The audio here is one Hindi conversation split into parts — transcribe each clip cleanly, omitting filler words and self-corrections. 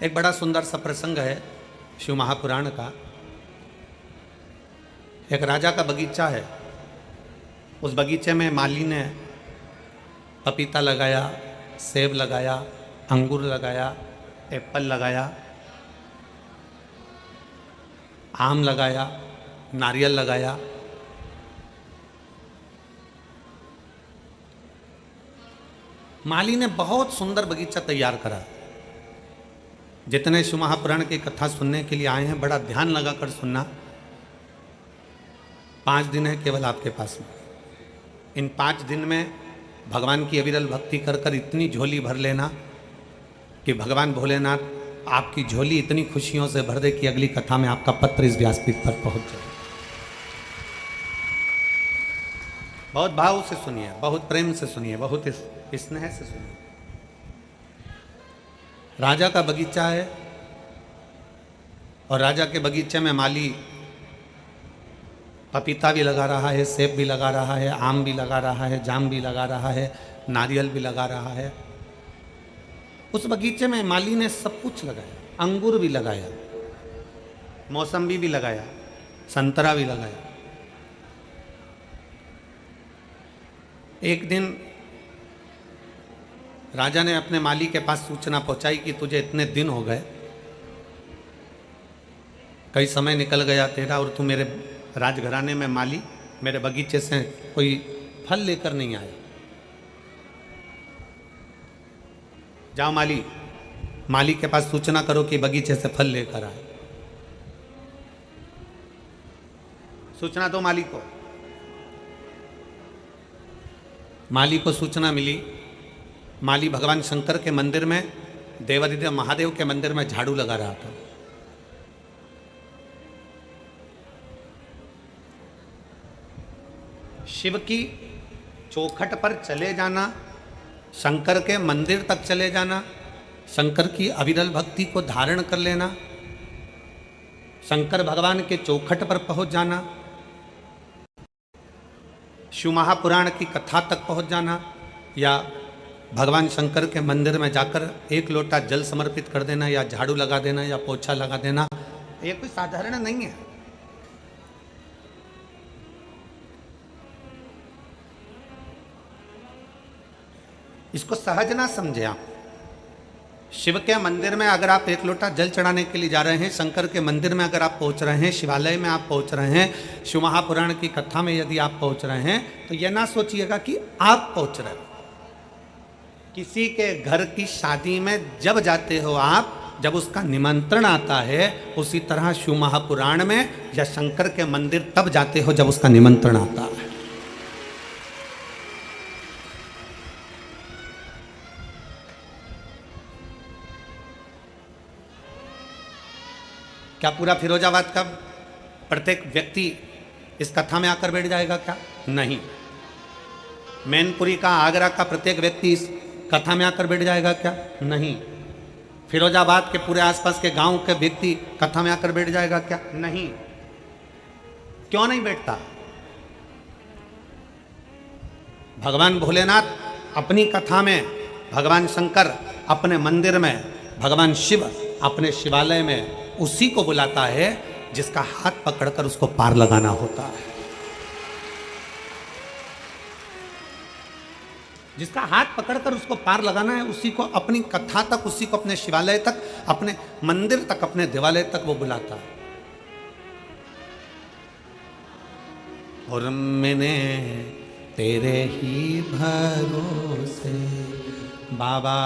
एक बड़ा सुंदर सा प्रसंग है शिव महापुराण का। एक राजा का बगीचा है। उस बगीचे में माली ने पपीता लगाया, सेब लगाया, अंगूर लगाया, एप्पल लगाया, आम लगाया, नारियल लगाया। माली ने बहुत सुंदर बगीचा तैयार करा। जितने शिव महापुराण की कथा सुनने के लिए आए हैं, बड़ा ध्यान लगाकर सुनना। 5 दिन है केवल आपके पास में। इन 5 दिन में भगवान की अविरल भक्ति कर कर इतनी झोली भर लेना कि भगवान भोलेनाथ आपकी झोली इतनी खुशियों से भर दे कि अगली कथा में आपका पत्र इस व्यासपीठ पर पहुंच जाए। बहुत भाव से सुनिए, बहुत प्रेम से सुनिए, बहुत स्नेह से सुनिए। राजा का बगीचा है और राजा के बगीचे में माली पपीता भी लगा रहा है, सेब भी लगा रहा है, आम भी लगा रहा है, जाम भी लगा रहा है, नारियल भी लगा रहा है। उस बगीचे में माली ने सब कुछ लगाया। अंगूर भी लगाया, मौसम्बी भी लगाया, संतरा भी लगाया। एक दिन राजा ने अपने माली के पास सूचना पहुंचाई कि तुझे इतने दिन हो गए, कई समय निकल गया तेरा और तू मेरे राजघराने में माली मेरे बगीचे से कोई फल लेकर नहीं आए। जाओ माली के पास सूचना करो कि बगीचे से फल लेकर आए। सूचना दो माली को। माली को सूचना मिली। माली भगवान शंकर के मंदिर में, देवाधिदेव महादेव के मंदिर में झाड़ू लगा रहा था। शिव की चौखट पर चले जाना, शंकर के मंदिर तक चले जाना, शंकर की अविरल भक्ति को धारण कर लेना, शंकर भगवान के चौखट पर पहुंच जाना, शिव महापुराण की कथा तक पहुंच जाना, या भगवान शंकर के मंदिर में जाकर एक लोटा जल समर्पित कर देना, या झाड़ू लगा देना, या पोछा लगा देना, ये कोई साधारण नहीं है। इसको सहज ना समझे आप। शिव के मंदिर में अगर आप एक लोटा जल चढ़ाने के लिए जा रहे हैं, शंकर के मंदिर में अगर आप पहुंच रहे हैं, शिवालय में आप पहुंच रहे हैं, शिव महापुराण की कथा में यदि आप पहुंच रहे हैं, तो यह ना सोचिएगा कि आप पहुंच रहे हो। किसी के घर की शादी में जब जाते हो आप, जब उसका निमंत्रण आता है, उसी तरह शिव महापुराण में या शंकर के मंदिर तब जाते हो जब उसका निमंत्रण आता है। क्या पूरा फिरोजाबाद का प्रत्येक व्यक्ति इस कथा में आकर बैठ जाएगा? क्या नहीं। मैनपुरी का, आगरा का प्रत्येक व्यक्ति इस कथा में आकर बैठ जाएगा? क्या नहीं। फिरोजाबाद के पूरे आसपास के गांव के व्यक्ति कथा में आकर बैठ जाएगा? क्या नहीं। क्यों नहीं बैठता? भगवान भोलेनाथ अपनी कथा में, भगवान शंकर अपने मंदिर में, भगवान शिव अपने शिवालय में उसी को बुलाता है जिसका हाथ पकड़कर उसको पार लगाना होता है। जिसका हाथ पकड़कर उसको पार लगाना है, उसी को अपनी कथा तक, उसी को अपने शिवालय तक, अपने मंदिर तक, अपने देवालय तक वो बुलाता है। और मैंने तेरे ही भरोसे बाबा,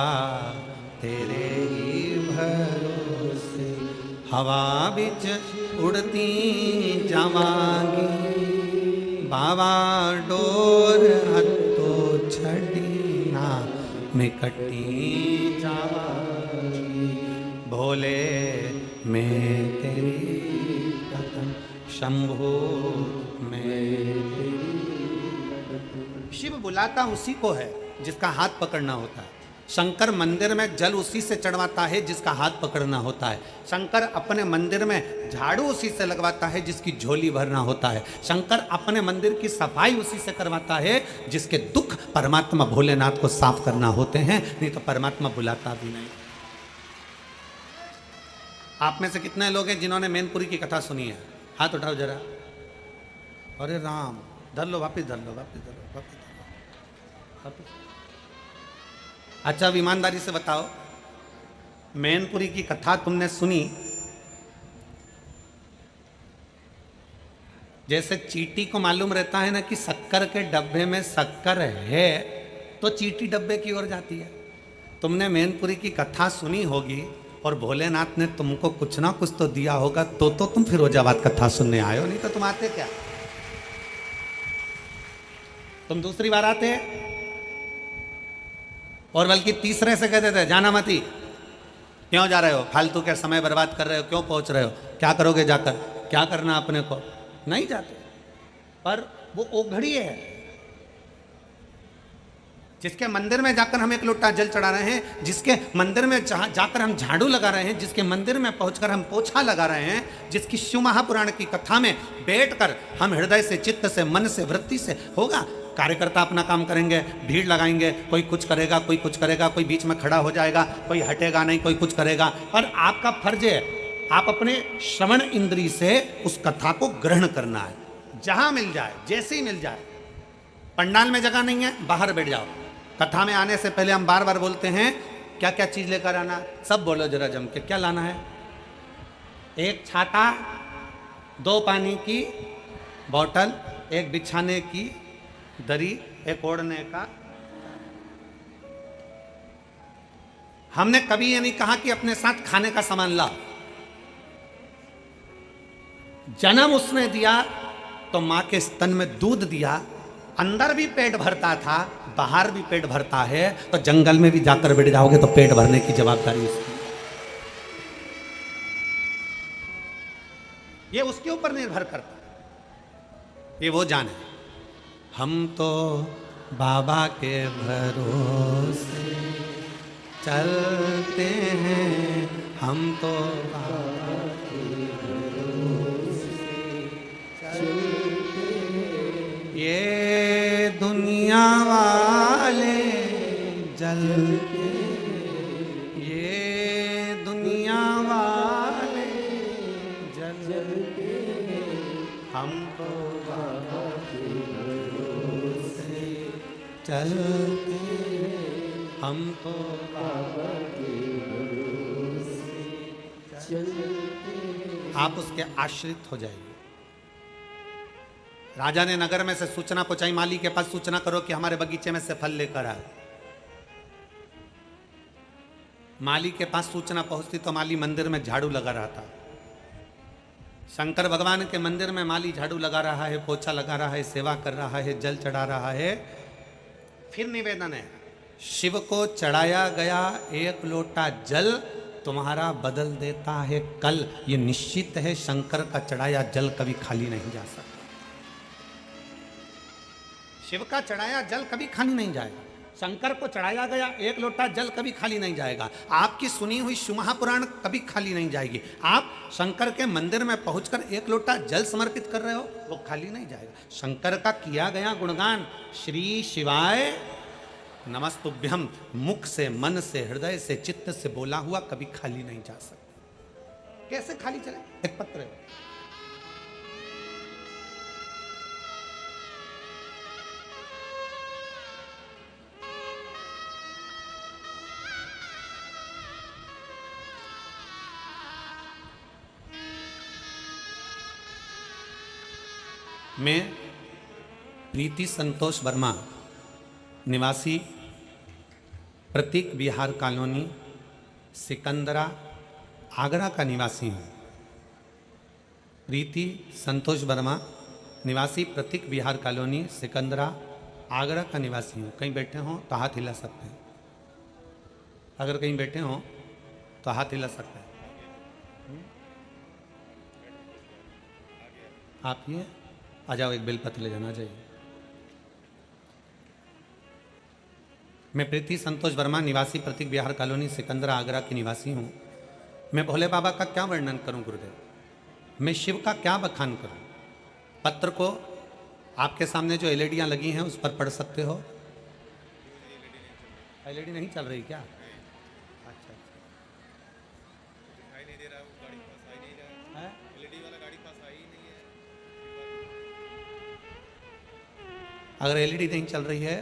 तेरे ही भरोसे हवा बिच उड़ती जावांगी बाबा, डोर हत्तो छड़ी ना में कटी जावांगी, भोले मैं तेरी कदम, शंभो मैं तेरी। शिव बुलाता उसी को है जिसका हाथ पकड़ना होता है। शंकर मंदिर में जल उसी से चढ़वाता है जिसका हाथ पकड़ना होता है। शंकर अपने मंदिर में झाड़ू उसी से लगवाता है जिसकी झोली भरना होता है। शंकर अपने मंदिर की सफाई उसी से करवाता है जिसके दुख परमात्मा भोलेनाथ को साफ करना होते हैं, नहीं तो परमात्मा बुलाता भी नहीं। आप में से कितने लोग हैं जिन्होंने मैनपुरी की कथा सुनी है? हाथ उठाओ जरा। अरे राम, धर लो, वापिस धर लो, वापिस धर लो, वापिस धर लो, वापिस। अच्छा, अब ईमानदारी से बताओ, मैनपुरी की कथा तुमने सुनी? जैसे चींटी को मालूम रहता है ना कि शक्कर के डब्बे में शक्कर है, तो चींटी डब्बे की ओर जाती है। तुमने मैनपुरी की कथा सुनी होगी और भोलेनाथ ने तुमको कुछ ना कुछ तो दिया होगा, तो तुम फिरोजाबाद कथा सुनने आए हो, नहीं तो तुम आते क्या? तुम दूसरी बार आते, और बल्कि तीसरे से कहते थे जाना मती, क्यों जा रहे हो, फालतू के समय बर्बाद कर रहे हो, क्यों पहुंच रहे हो, क्या करोगे जाकर, क्या करना अपने को, नहीं जाते। पर वो ओघड़ी है जिसके मंदिर में जाकर हम एक लोटा जल चढ़ा रहे हैं, जिसके मंदिर में जाकर हम झाड़ू लगा रहे हैं, जिसके मंदिर में पहुंचकर हम पोछा लगा रहे हैं, जिसकी शिव महापुराण की कथा में बैठकर हम हृदय से, चित्त से, मन से, वृत्ति से होगा। कार्यकर्ता अपना काम करेंगे, भीड़ लगाएंगे, कोई कुछ करेगा, कोई कुछ करेगा, कोई बीच में खड़ा हो जाएगा, कोई हटेगा नहीं, कोई कुछ करेगा। और आपका फर्ज है, आप अपने श्रवण इंद्री से उस कथा को ग्रहण करना है, जहां मिल जाए, जैसे ही मिल जाए। पंडाल में जगह नहीं है, बाहर बैठ जाओ। कथा में आने से पहले हम बार बार बोलते हैं क्या क्या चीज लेकर आना, सब बोलो जरा जम के, क्या लाना है? एक छाता, 2 पानी की बोतल, एक बिछाने की दरी, एक ओढ़ने का। हमने कभी ये नहीं कहा कि अपने साथ खाने का सामान ला। जन्म उसने दिया तो मां के स्तन में दूध दिया, अंदर भी पेट भरता था, बाहर भी पेट भरता है, तो जंगल में भी जाकर बैठ जाओगे तो पेट भरने की जवाबदारी उसकी। ये उसके ऊपर निर्भर करता है, ये वो जाने। हम तो बाबा के भरोसे चलते हैं, हम तो बाबा के भरोसे चलते हैं। ये दुनिया वाले जलते, ये दुनिया वाले जलते, हम तो बाबा के भरोसे चलते, हम तो बाबा के भरोसे चलते। आप उसके आश्रित हो जाइए। राजा ने नगर में से सूचना पहुंचाई, माली के पास सूचना करो कि हमारे बगीचे में से फल लेकर आए। माली के पास सूचना पहुंचती तो माली मंदिर में झाड़ू लगा रहा था। शंकर भगवान के मंदिर में माली झाड़ू लगा रहा है, पोछा लगा रहा है, सेवा कर रहा है, जल चढ़ा रहा है। फिर निवेदन है, शिव को चढ़ाया गया 1 लोटा जल तुम्हारा बदल देता है कल। ये निश्चित है, शंकर का चढ़ाया जल कभी खाली नहीं जा सकता। शिव का चढ़ाया जल कभी खाली नहीं जाएगा। शंकर को चढ़ाया गया 1 लोटा जल कभी खाली नहीं जाएगा। आपकी सुनी हुई शिव महापुराण कभी खाली नहीं जाएगी। आप शंकर के मंदिर में पहुंचकर 1 लोटा जल समर्पित कर रहे हो, वो खाली नहीं जाएगा। शंकर का किया गया गुणगान, श्री शिवाय नमस्तुभ्यम, मुख से, मन से, हृदय से, चित्त से बोला हुआ कभी खाली नहीं जा सकता। कैसे खाली चले? एक पत्र है, मैं प्रीति संतोष वर्मा, निवासी प्रतीक विहार कॉलोनी, सिकंदरा, आगरा का निवासी हूँ। प्रीति संतोष वर्मा, निवासी प्रतीक विहार कॉलोनी, सिकंदरा, आगरा का निवासी हूँ। कहीं बैठे हों तो हाथ हिला सकते हैं। अगर कहीं बैठे हों तो हाथ हिला सकते हैं। आप ये आ जाओ, एक बेलपत्र ले जाना चाहिए। मैं प्रीति संतोष वर्मा, निवासी प्रतीक विहार कॉलोनी, सिकंदरा, आगरा की निवासी हूँ। मैं भोले बाबा का क्या वर्णन करूँ गुरुदेव, मैं शिव का क्या बखान करूँ। पत्र को आपके सामने जो एलईडियाँ लगी हैं उस पर पढ़ सकते हो। एलईडी नहीं चल रही क्या? अच्छा, दिखाई नहीं दे रहा है वो गाड़ी। अगर एलईडी नहीं चल रही है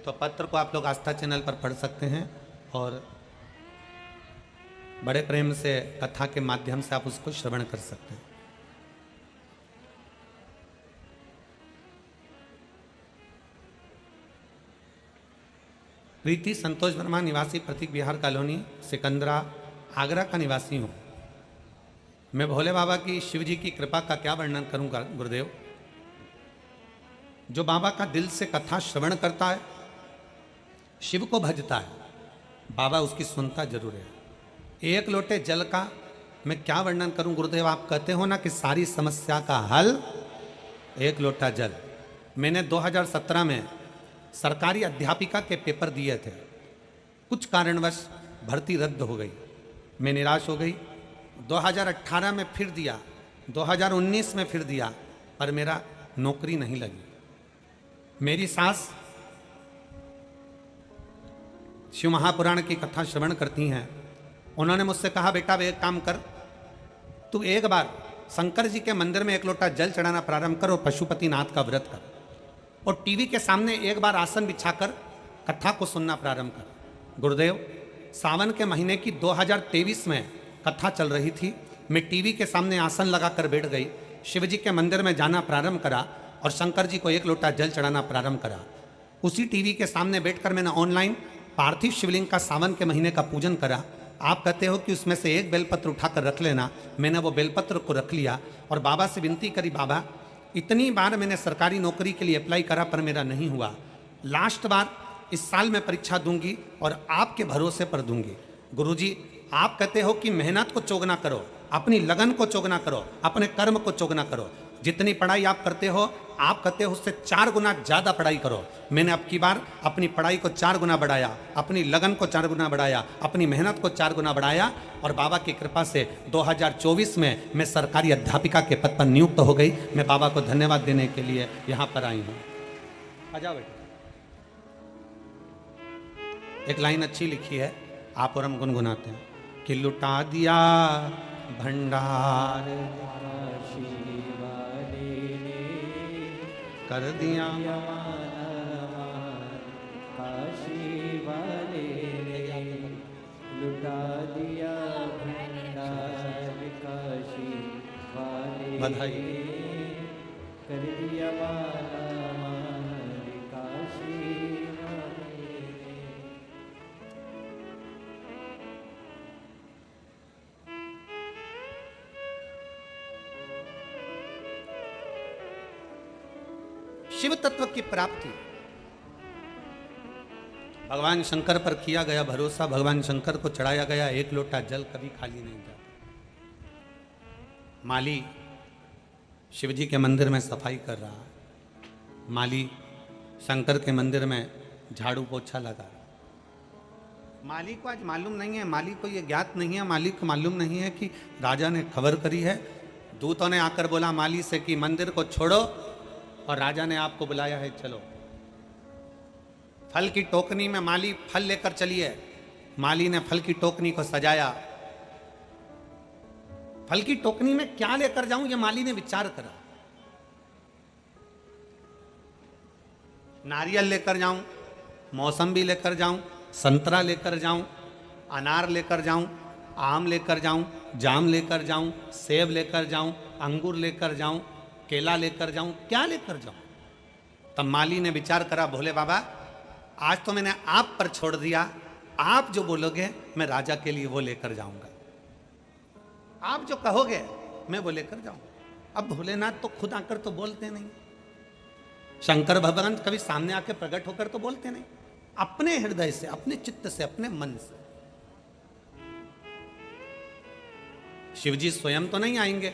तो पत्र को आप लोग आस्था चैनल पर पढ़ सकते हैं और बड़े प्रेम से कथा के माध्यम से आप उसको श्रवण कर सकते हैं। प्रीति संतोष वर्मा, निवासी प्रतीक विहार कॉलोनी, सिकंदरा, आगरा का निवासी हूँ। मैं भोले बाबा की, शिव जी की कृपा का क्या वर्णन करूँगा गुरुदेव। जो बाबा का दिल से कथा श्रवण करता है, शिव को भजता है, बाबा उसकी सुनता जरूर है। एक लोटे जल का मैं क्या वर्णन करूं गुरुदेव। आप कहते हो ना कि सारी समस्या का हल एक लोटा जल। मैंने 2017 में सरकारी अध्यापिका के पेपर दिए थे, कुछ कारणवश भर्ती रद्द हो गई, मैं निराश हो गई। 2018 में फिर दिया, 2019 में फिर दिया, पर मेरा नौकरी नहीं लगी। मेरी सास शिव महापुराण की कथा श्रवण करती हैं। उन्होंने मुझसे कहा, बेटा वे एक काम कर, तू एक बार शंकर जी के मंदिर में एक लोटा जल चढ़ाना प्रारंभ कर और पशुपतिनाथ का व्रत कर, और टीवी के सामने एक बार आसन बिछाकर कथा को सुनना प्रारंभ कर। गुरुदेव, सावन के महीने की 2023 में कथा चल रही थी। मैं टीवी के सामने आसन लगाकर बैठ गई, शिव जी के मंदिर में जाना प्रारंभ करा और शंकर जी को एक लोटा जल चढ़ाना प्रारंभ करा। उसी टीवी के सामने बैठकर मैंने ऑनलाइन पार्थिव शिवलिंग का सावन के महीने का पूजन करा। आप कहते हो कि उसमें से एक बेलपत्र उठाकर रख लेना, मैंने वो बेलपत्र को रख लिया और बाबा से विनती करी, बाबा इतनी बार मैंने सरकारी नौकरी के लिए अप्लाई करा पर मेरा नहीं हुआ, लास्ट बार इस साल मैं परीक्षा दूंगी और आपके भरोसे पर दूंगी। गुरुजी, आप कहते हो कि मेहनत को चोगना करो, अपनी लगन को चोगना करो, अपने कर्म को चोगना करो। जितनी पढ़ाई आप करते हो, आप कहते हो उससे 4 गुना ज़्यादा पढ़ाई करो। मैंने अब की बार अपनी पढ़ाई को 4 गुना बढ़ाया, अपनी लगन को 4 गुना बढ़ाया, अपनी मेहनत को 4 गुना बढ़ाया और बाबा की कृपा से 2024 में मैं सरकारी अध्यापिका के पद पर नियुक्त हो गई। मैं बाबा को धन्यवाद देने के लिए यहाँ पर आई हूँ। आ जाओ बेटा। एक लाइन अच्छी लिखी है, आप और हम गुनगुनाते हैं कि लुटा दिया भंडार कर दिया काशी वाले ने, लुटा दिया भंडार काशी वाले, बधाई। कर दिया मार काशी वाले ने। शिव तत्व की प्राप्ति भगवान शंकर पर किया गया भरोसा, भगवान शंकर को चढ़ाया गया एक लोटा जल कभी खाली नहीं जाता। माली शिव जी के मंदिर में सफाई कर रहा, माली शंकर के मंदिर में झाड़ू पोछा लगा रहा। माली को आज मालूम नहीं है, माली को ये ज्ञात नहीं है, माली को मालूम नहीं है कि राजा ने खबर करी है। दूतों ने आकर बोला माली से कि मंदिर को छोड़ो और राजा ने आपको बुलाया है, चलो। फल की टोकनी में माली फल लेकर चली है। माली ने फल की टोकनी को सजाया। फल की टोकनी में क्या लेकर जाऊं, ये माली ने विचार करा। नारियल लेकर जाऊं, मौसम्बी लेकर जाऊं, संतरा लेकर जाऊं, अनार लेकर जाऊं, आम लेकर जाऊं, जाम लेकर जाऊं, सेब लेकर जाऊं, अंगूर लेकर जाऊं, केला लेकर जाऊं, क्या लेकर जाऊं। तब माली ने विचार करा, भोले बाबा आज तो मैंने आप पर छोड़ दिया, आप जो बोलोगे मैं राजा के लिए वो लेकर जाऊंगा, आप जो कहोगे मैं वो लेकर जाऊंगा। अब भोलेनाथ तो खुद आकर तो बोलते नहीं, शंकर भगवान कभी सामने आके प्रकट होकर तो बोलते नहीं, अपने हृदय से, अपने चित्त से, अपने मन से। शिवजी स्वयं तो नहीं आएंगे,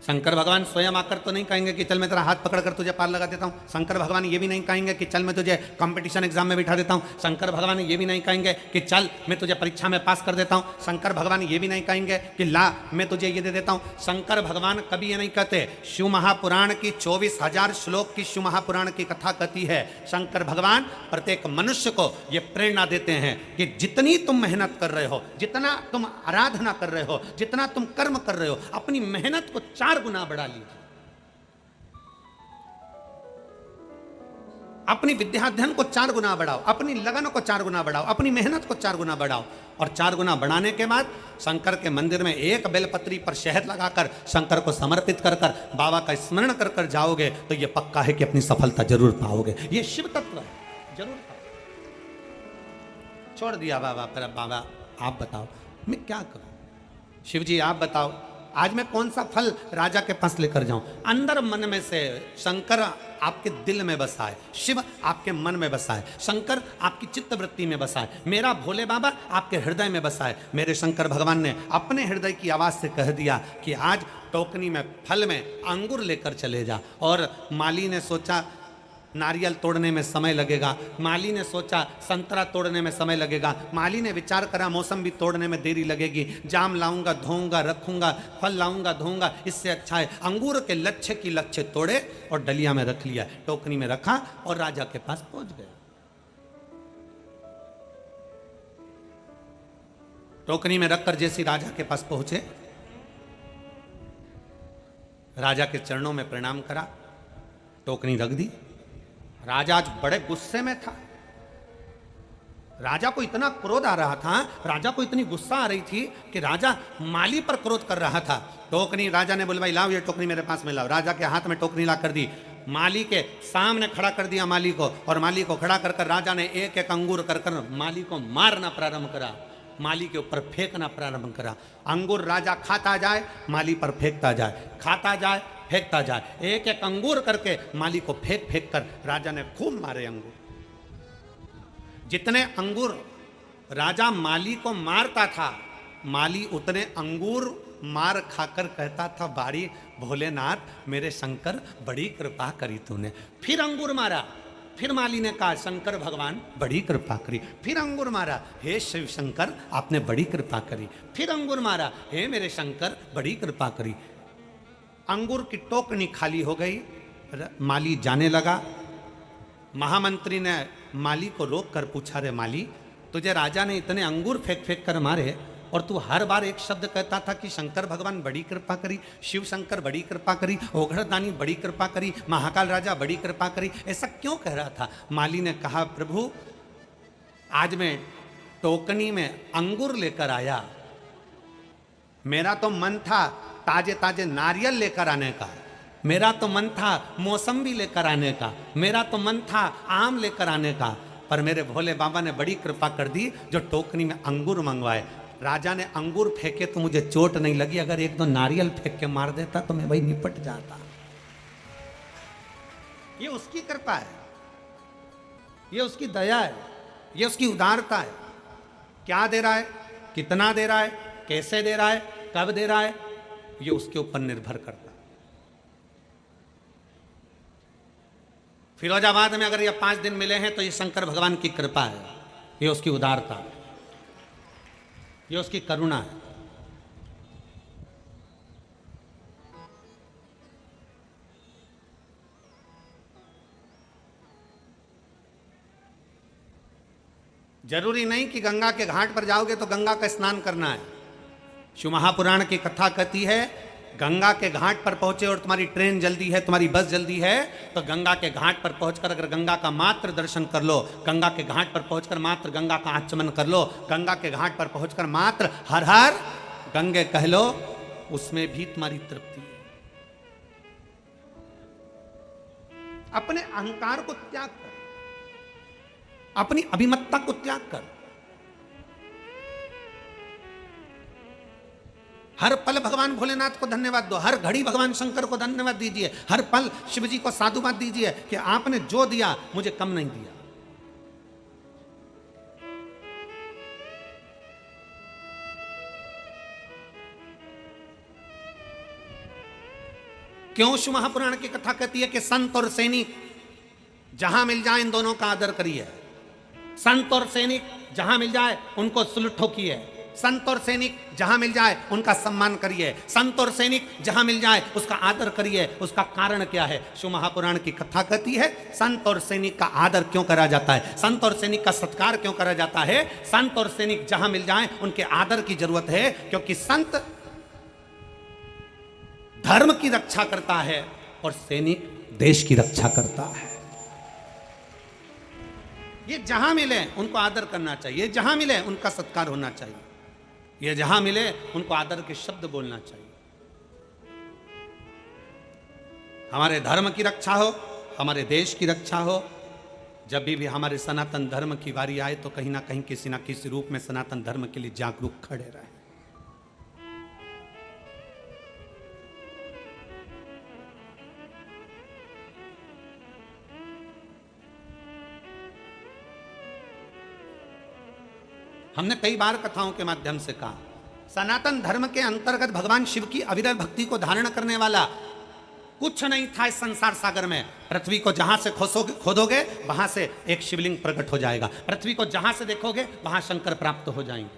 शंकर भगवान स्वयं आकर तो नहीं कहेंगे कि चल मैं तेरा हाथ पकड़कर तुझे पार लगा देता हूं। शंकर भगवान ये भी नहीं कहेंगे कि चल मैं तुझे कंपटीशन एग्जाम में बिठा देता हूं। शंकर भगवान ये भी नहीं कहेंगे कि चल मैं तुझे परीक्षा में पास कर देता हूं। शंकर भगवान ये भी नहीं कहेंगे कि ला मैं तुझे ये दे देता हूं। शंकर भगवान कभी ये नहीं कहते। शिव महापुराण की 24,000 श्लोक की शिव महापुराण की कथा कहती है, शंकर भगवान प्रत्येक मनुष्य को ये प्रेरणा देते हैं कि जितनी तुम मेहनत कर रहे हो, जितना तुम आराधना कर रहे हो, जितना तुम कर्म कर रहे हो, अपनी मेहनत को 4 गुना बढ़ा लीजिए। अपनी विद्याध्ययन को 4 गुना बढ़ाओ, अपनी लगन को 4 गुना बढ़ाओ, अपनी मेहनत को 4 गुना बढ़ाओ। और 4 गुना बढ़ाने के बाद शंकर के मंदिर में एक बेलपत्री पर शहद लगाकर शंकर को समर्पित कर कर बाबा का स्मरण कर कर जाओगे तो ये पक्का है कि अपनी सफलता जरूर पाओगे। ये शिव तत्व है, जरूर पाओगे। छोड़ दिया बाबा पर, अब बाबा आप बताओ मैं क्या करूं, शिव जी आप बताओ आज मैं कौन सा फल राजा के पास लेकर जाऊं। अंदर मन में से शंकर आपके दिल में बसा है, शिव आपके मन में बसा है, शंकर आपकी चित्तवृत्ति में बसा है, मेरा भोले बाबा आपके हृदय में बसा है। मेरे शंकर भगवान ने अपने हृदय की आवाज से कह दिया कि आज टोकनी में फल में अंगूर लेकर चले जा। और माली ने सोचा नारियल तोड़ने में समय लगेगा, माली ने सोचा संतरा तोड़ने में समय लगेगा, माली ने विचार करा मौसम भी तोड़ने में देरी लगेगी, जाम लाऊंगा धोऊंगा रखूंगा, फल लाऊंगा धोऊंगा, इससे अच्छा है अंगूर के लच्छे की लच्छे तोड़े और डलिया में रख लिया, टोकनी में रखा और राजा के पास पहुंच गया। टोकनी में रखकर जैसे राजा के पास पहुंचे, राजा के चरणों में प्रणाम करा, टोकनी रख दी। राजा आज बड़े गुस्से में था, राजा को इतना क्रोध आ रहा था, राजा को इतनी गुस्सा आ रही थी कि राजा माली पर क्रोध कर रहा था। टोकनी राजा ने बोला भाई लाओ ये टोकनी मेरे पास में लाओ। राजा के हाथ में टोकनी ला कर दी, माली के सामने खड़ा कर दिया माली को, और माली को खड़ा कर कर राजा ने एक एक अंगूर कर कर माली को मारना प्रारंभ करा, माली के ऊपर फेंकना प्रारंभ करा। अंगूर राजा खाता जाए माली पर फेंकता जाए, खाता जाए फेंकता जाए, एक एक अंगूर करके माली को फेंक फेंक कर राजा ने खूब मारे अंगूर। जितने अंगूर राजा माली को मारता था, माली उतने अंगूर मार खाकर कहता था बाड़ी भोलेनाथ मेरे शंकर बड़ी कृपा करी तूने। फिर अंगूर मारा, फिर माली ने कहा शंकर भगवान बड़ी कृपा करी। फिर अंगूर मारा, हे शिव शंकर आपने बड़ी कृपा करी। फिर अंगूर मारा, हे मेरे शंकर बड़ी कृपा करी। अंगूर की टोकनी खाली हो गई, माली जाने लगा। महामंत्री ने माली को रोक कर पूछा, रे माली तुझे राजा ने इतने अंगूर फेंक फेंक कर मारे और तू हर बार एक शब्द कहता था कि शंकर भगवान बड़ी कृपा करी, शिव शंकर बड़ी कृपा करी, ओघड़दानी बड़ी कृपा करी, महाकाल राजा बड़ी कृपा करी, ऐसा क्यों कह रहा था? माली ने कहा प्रभु आज मैं टोकनी में अंगूर लेकर आया, मेरा तो मन था ताजे ताजे नारियल लेकर आने का, मेरा तो मन था मौसम्बी लेकर आने का, मेरा तो मन था आम लेकर आने का, पर मेरे भोले बाबा ने बड़ी कृपा कर दी जो टोकनी में अंगूर मंगवाए। राजा ने अंगूर फेंके तो मुझे चोट नहीं लगी, अगर एक दो नारियल फेंक के मार देता तो मैं भाई निपट जाता। ये उसकी कृपा है, ये उसकी दया है, ये उसकी उदारता है। क्या दे रहा है, कितना दे रहा है, कैसे दे रहा है, कब दे रहा है, ये उसके ऊपर निर्भर करता है। फिरोजाबाद में अगर ये 5 दिन मिले हैं तो ये शंकर भगवान की कृपा है, ये उसकी उदारता है, ये उसकी करुणा है। जरूरी नहीं कि गंगा के घाट पर जाओगे तो गंगा का स्नान करना है। शिव महापुराण की कथा कहती है गंगा के घाट पर पहुंचे और तुम्हारी ट्रेन जल्दी है, तुम्हारी बस जल्दी है, तो गंगा के घाट पर पहुंचकर अगर गंगा का मात्र दर्शन कर लो, गंगा के घाट पर पहुंचकर मात्र गंगा का आचमन कर लो, गंगा के घाट पर पहुंचकर मात्र हर हर गंगे कह लो, उसमें भी तुम्हारी तृप्ति है। अपने अहंकार को त्याग कर, अपनी अभिमत्ता को त्याग कर, हर पल भगवान भोलेनाथ को धन्यवाद दो, हर घड़ी भगवान शंकर को धन्यवाद दीजिए, हर पल शिव जी को साधुवाद दीजिए कि आपने जो दिया मुझे कम नहीं दिया। क्यों शिव महापुराण की कथा कहती है कि संत और सैनिक जहां मिल जाए इन दोनों का आदर करिए। संत और सैनिक जहां मिल जाए उनको सलूट ठोकिए, संत और सैनिक जहां मिल जाए उनका सम्मान करिए, संत और सैनिक जहां मिल जाए उसका आदर करिए। उसका कारण क्या है? शिव महापुराण की कथा कहती है संत और सैनिक का आदर क्यों करा जाता है, संत और सैनिक का सत्कार क्यों करा जाता है। संत और सैनिक जहां मिल जाए उनके आदर की जरूरत है, क्योंकि संत धर्म की रक्षा करता है और सैनिक देश की रक्षा करता है। ये जहां मिले उनको आदर करना चाहिए, जहां मिले उनका सत्कार होना चाहिए, ये जहां मिले उनको आदर के शब्द बोलना चाहिए। हमारे धर्म की रक्षा हो, हमारे देश की रक्षा हो, जब भी हमारे सनातन धर्म की बारी आए तो कहीं ना किसी रूप में सनातन धर्म के लिए जागरूक खड़े रहे। हमने कई बार कथाओं के माध्यम से कहा, सनातन धर्म के अंतर्गत भगवान शिव की अविरत भक्ति को धारण करने वाला कुछ नहीं था इस संसार सागर में। पृथ्वी को जहां से खोदोगे वहां से एक शिवलिंग प्रकट हो जाएगा, पृथ्वी को जहां से देखोगे वहां शंकर प्राप्त हो जाएंगे।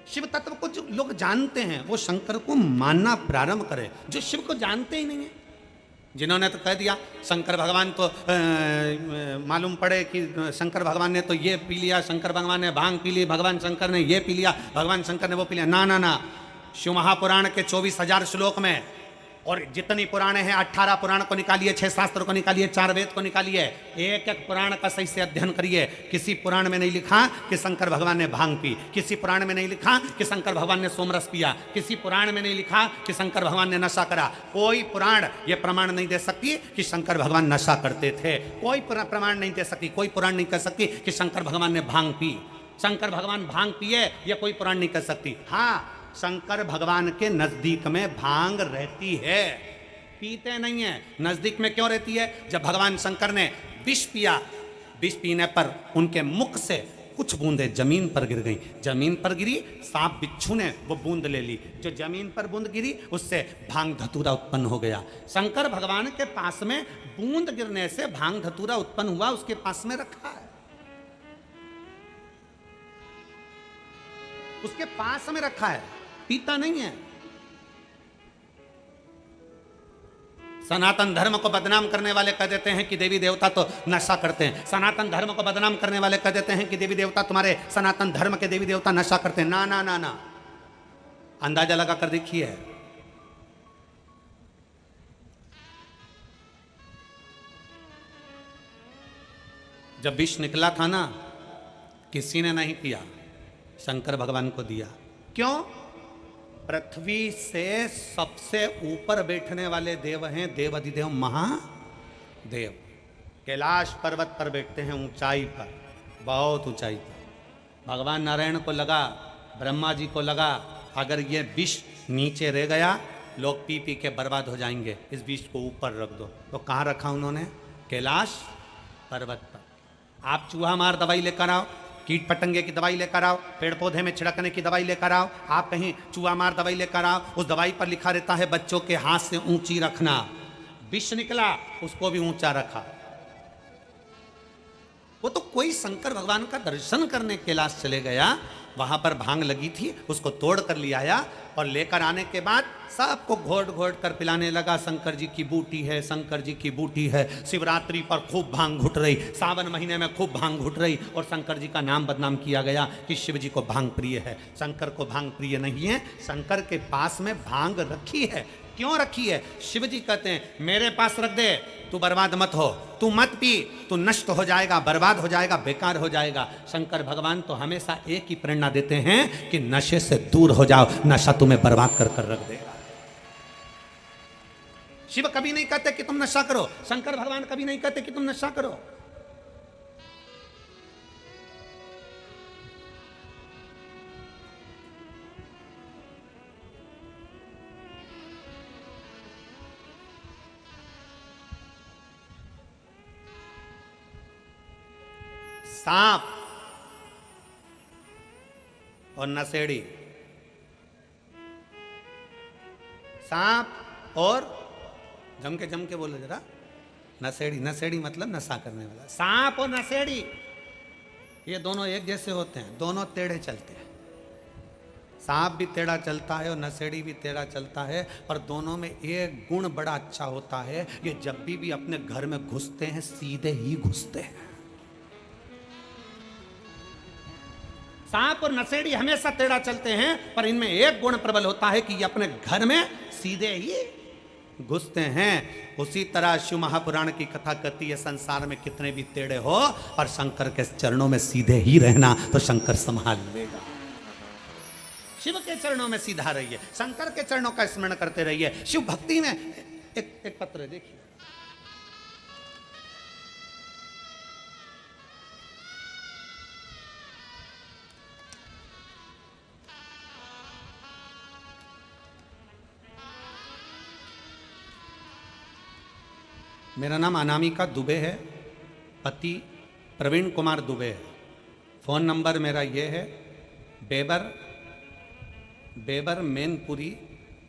शिव तत्व को जो लोग जानते हैं वो शंकर को मानना प्रारंभ करें, जो शिव को जानते ही नहीं है, जिन्होंने तो कह दिया शंकर भगवान तो मालूम पड़े कि शंकर भगवान ने तो ये पी लिया, शंकर भगवान ने भांग पी ली, भगवान शंकर ने ये पी लिया, भगवान शंकर ने वो पी लिया। ना ना ना, शिव महापुराण के 24,000 श्लोक में, और जितनी पुराण है 18 पुराण को निकालिए, 6 शास्त्र को निकालिए, 4 वेद को निकालिए, एक एक पुराण का सही से अध्ययन करिए। किसी पुराण में नहीं लिखा कि शंकर भगवान ने भांग पी, किसी पुराण में नहीं लिखा कि शंकर भगवान ने सोमरस पिया, किसी पुराण में नहीं लिखा कि शंकर भगवान ने नशा करा। कोई पुराण ये प्रमाण नहीं दे सकती कि शंकर भगवान नशा करते थे, कोई प्रमाण नहीं दे सकती, कोई पुराण नहीं कह सकती कि शंकर भगवान ने भांग पी, शंकर भगवान भांग पिए, ये कोई पुराण नहीं कह सकती। हाँ, शंकर भगवान के नजदीक में भांग रहती है, पीते नहीं है। नजदीक में क्यों रहती है? जब भगवान शंकर ने विष पिया, विष पीने पर उनके मुख से कुछ बूंदें जमीन पर गिर गई, जमीन पर गिरी, सांप बिच्छू ने वो बूंद ले ली, जो जमीन पर बूंद गिरी उससे भांग धतूरा उत्पन्न हो गया। शंकर भगवान के पास में बूंद गिरने से भांग धतूरा उत्पन्न हुआ, उसके पास में रखा है, उसके पास में रखा है, पीता नहीं है। सनातन धर्म को बदनाम करने वाले कह देते हैं कि देवी देवता तो नशा करते हैं, सनातन धर्म को बदनाम करने वाले कह देते हैं कि देवी देवता, तुम्हारे सनातन धर्म के देवी देवता नशा करते हैं। ना ना ना ना, अंदाजा लगा कर देखिए। जब विष निकला था ना, किसी ने नहीं पिया, शंकर भगवान को दिया। क्यों? पृथ्वी से सबसे ऊपर बैठने वाले देव हैं देवाधिदेव महादेव, कैलाश पर्वत पर बैठते हैं, ऊंचाई पर, बहुत ऊंचाई पर। भगवान नारायण को लगा, ब्रह्मा जी को लगा, अगर ये विष नीचे रह गया लोग पी पी के बर्बाद हो जाएंगे, इस विष को ऊपर रख दो। तो कहाँ रखा उन्होंने? कैलाश पर्वत पर। आप चूहा मार दवाई लेकर आओ, कीट पतंगे की दवाई लेकर आओ, पेड़ पौधे में छिड़कने की दवाई लेकर आओ, आप कहीं चूहा मार दवाई लेकर आओ, उस दवाई पर लिखा रहता है बच्चों के हाथ से ऊंची रखना। विष निकला, उसको भी ऊंचा रखा। वो तो कोई शंकर भगवान का दर्शन करने कैलाश चले गया, वहां पर भांग लगी थी, उसको तोड़ कर ले आया, और लेकर आने के बाद सबको घोट घोट कर पिलाने लगा। शंकर जी की बूटी है, शंकर जी की बूटी है। शिवरात्रि पर खूब भांग घुट रही, सावन महीने में खूब भांग घुट रही, और शंकर जी का नाम बदनाम किया गया कि शिव जी को भांग प्रिय है। शंकर को भांग प्रिय नहीं है, शंकर के पास में भांग रखी है। क्यों रखी है? शिव जी कहते हैं मेरे पास रख दे, तू बर्बाद मत हो, तू मत पी, तू नष्ट हो जाएगा, बर्बाद हो जाएगा, बेकार हो जाएगा। शंकर भगवान तो हमेशा एक ही प्रेरणा देते हैं कि नशे से दूर हो जाओ, नशा तुम्हें बर्बाद कर कर रख देगा। शिव कभी नहीं कहते कि तुम नशा करो, शंकर भगवान कभी नहीं कहते कि तुम नशा करो। सांप और नशेड़ी, सांप और जम के बोलो जरा, नशेड़ी। नशेड़ी मतलब नशा करने वाला। सांप और नशेड़ी ये दोनों एक जैसे होते हैं, दोनों टेढ़े चलते हैं। सांप भी टेढ़ा चलता है और नशेड़ी भी टेढ़ा चलता है, पर दोनों में एक गुण बड़ा अच्छा होता है, ये जब भी अपने घर में घुसते हैं सीधे ही घुसते हैं। सांप और नशेड़ी हमेशा टेढ़ा चलते हैं, पर इनमें एक गुण प्रबल होता है कि ये अपने घर में सीधे ही घुसते हैं। उसी तरह शिव महापुराण की कथा कहती है, संसार में कितने भी टेढ़े हो और शंकर के चरणों में सीधे ही रहना, तो शंकर संभाल लेगा। शिव के चरणों में सीधा रहिए, शंकर के चरणों का स्मरण करते रहिए। शिव भक्ति में एक पत्र देखिए, मेरा नाम अनामिका दुबे है, पति प्रवीण कुमार दुबे है। फ़ोन नंबर मेरा ये है, बेबर मैनपुरी,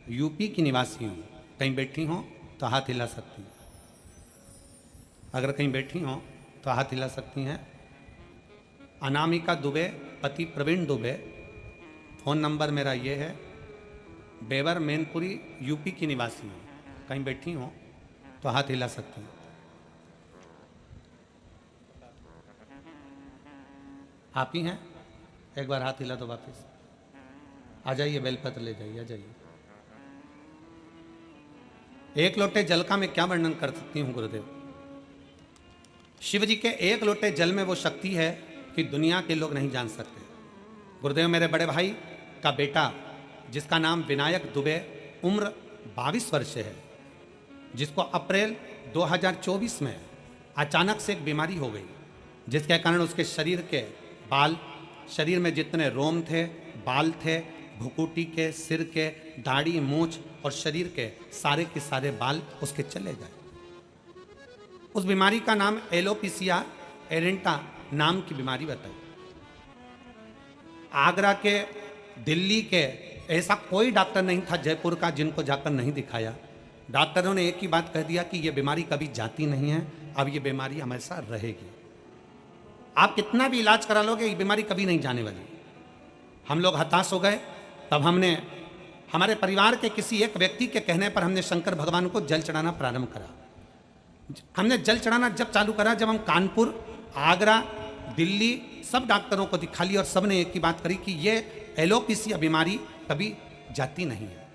यूपी की निवासी हूँ। कहीं बैठी हो तो हाथ हिला सकती हैं, अगर कहीं बैठी हो तो हाथ हिला सकती हैं। अनामिका दुबे, पति प्रवीण दुबे। फ़ोन नंबर मेरा ये है, बेबर मैनपुरी, यूपी की निवासी हूँ। कहीं बैठी हो तो हाथ हिला सकती हैं। आप ही हैं? एक बार हाथ हिला दो वापस। आ जाइए, बेलपत्र ले जाइए, आ जाइए। एक लोटे जल का मैं क्या वर्णन कर सकती हूँ गुरुदेव। शिव जी के एक लोटे जल में वो शक्ति है कि दुनिया के लोग नहीं जान सकते। गुरुदेव, मेरे बड़े भाई का बेटा जिसका नाम विनायक दुबे, उम्र 22 वर्ष है, जिसको अप्रैल 2024 में अचानक से एक बीमारी हो गई, जिसके कारण उसके शरीर के बाल, शरीर में जितने रोम थे, बाल थे, भुकुटी के, सिर के, दाढ़ी, मूछ और शरीर के सारे बाल उसके चले गए। उस बीमारी का नाम एलोपेशिया एरेंटा नाम की बीमारी बताई। आगरा के, दिल्ली के, ऐसा कोई डॉक्टर नहीं था जयपुर का जिनको जाकर नहीं दिखाया। डॉक्टरों ने एक ही बात कह दिया कि यह बीमारी कभी जाती नहीं है, अब ये बीमारी हमेशा रहेगी। आप कितना भी इलाज करा लोगे, ये बीमारी कभी नहीं जाने वाली। हम लोग हताश हो गए। तब हमने हमारे परिवार के किसी एक व्यक्ति के कहने पर हमने शंकर भगवान को जल चढ़ाना प्रारंभ करा। हमने जल चढ़ाना जब चालू करा, जब हम कानपुर, आगरा, दिल्ली सब डॉक्टरों को दिखा लिया और सब ने एक ही बात करी कि ये एलोपेशिया बीमारी कभी जाती नहीं है।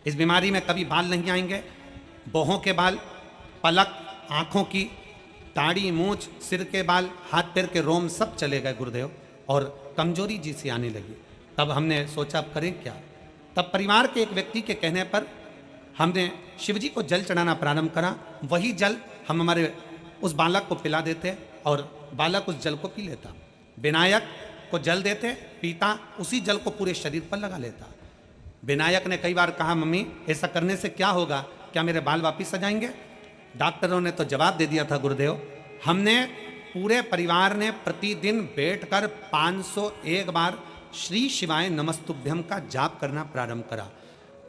इस बीमारी में कभी बाल नहीं आएंगे, बाहों के बाल, पलक, आँखों की, दाढ़ी, मूछ, सिर के बाल, हाथ पैर के रोम सब चले गए गुरुदेव, और कमजोरी जी से आने लगी। तब हमने सोचा अब करें क्या। तब परिवार के एक व्यक्ति के कहने पर हमने शिव जी को जल चढ़ाना प्रारंभ करा। वही जल हम हमारे उस बालक को पिला देते और बालक उस जल को पी लेता। विनायक को जल देते, पीता, उसी जल को पूरे शरीर पर लगा लेता। विनायक ने कई बार कहा, मम्मी ऐसा करने से क्या होगा, क्या मेरे बाल वापिस आ जाएंगे? डॉक्टरों ने तो जवाब दे दिया था गुरुदेव। हमने पूरे परिवार ने प्रतिदिन बैठकर 501 बार श्री शिवाय नमस्तुभ्यम का जाप करना प्रारंभ करा।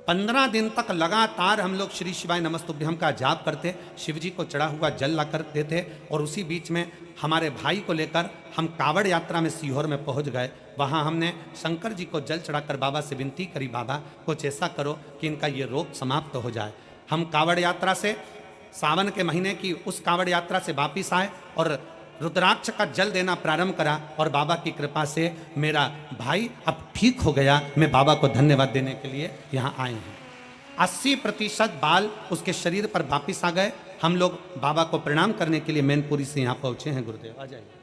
15 दिन तक लगातार हम लोग श्री शिवाय नमस्तुभ्यम का जाप करते, शिव जी को चढ़ा हुआ जल ला कर देते, और उसी बीच में हमारे भाई को लेकर हम कावड़ यात्रा में सीहोर में पहुंच गए। वहां हमने शंकर जी को जल चढ़ाकर बाबा से विनती करी, बाबा कुछ ऐसा करो कि इनका ये रोग समाप्त हो जाए। हम कावड़ यात्रा से, सावन के महीने की उस कावड़ यात्रा से वापिस आए और रुद्राक्ष का जल देना प्रारंभ करा, और बाबा की कृपा से मेरा भाई अब ठीक हो गया। मैं बाबा को धन्यवाद देने के लिए यहाँ आए हैं। 80% बाल उसके शरीर पर वापिस आ गए। हम लोग बाबा को प्रणाम करने के लिए मैनपुरी से यहाँ पहुँचे हैं गुरुदेव। आ जाइए।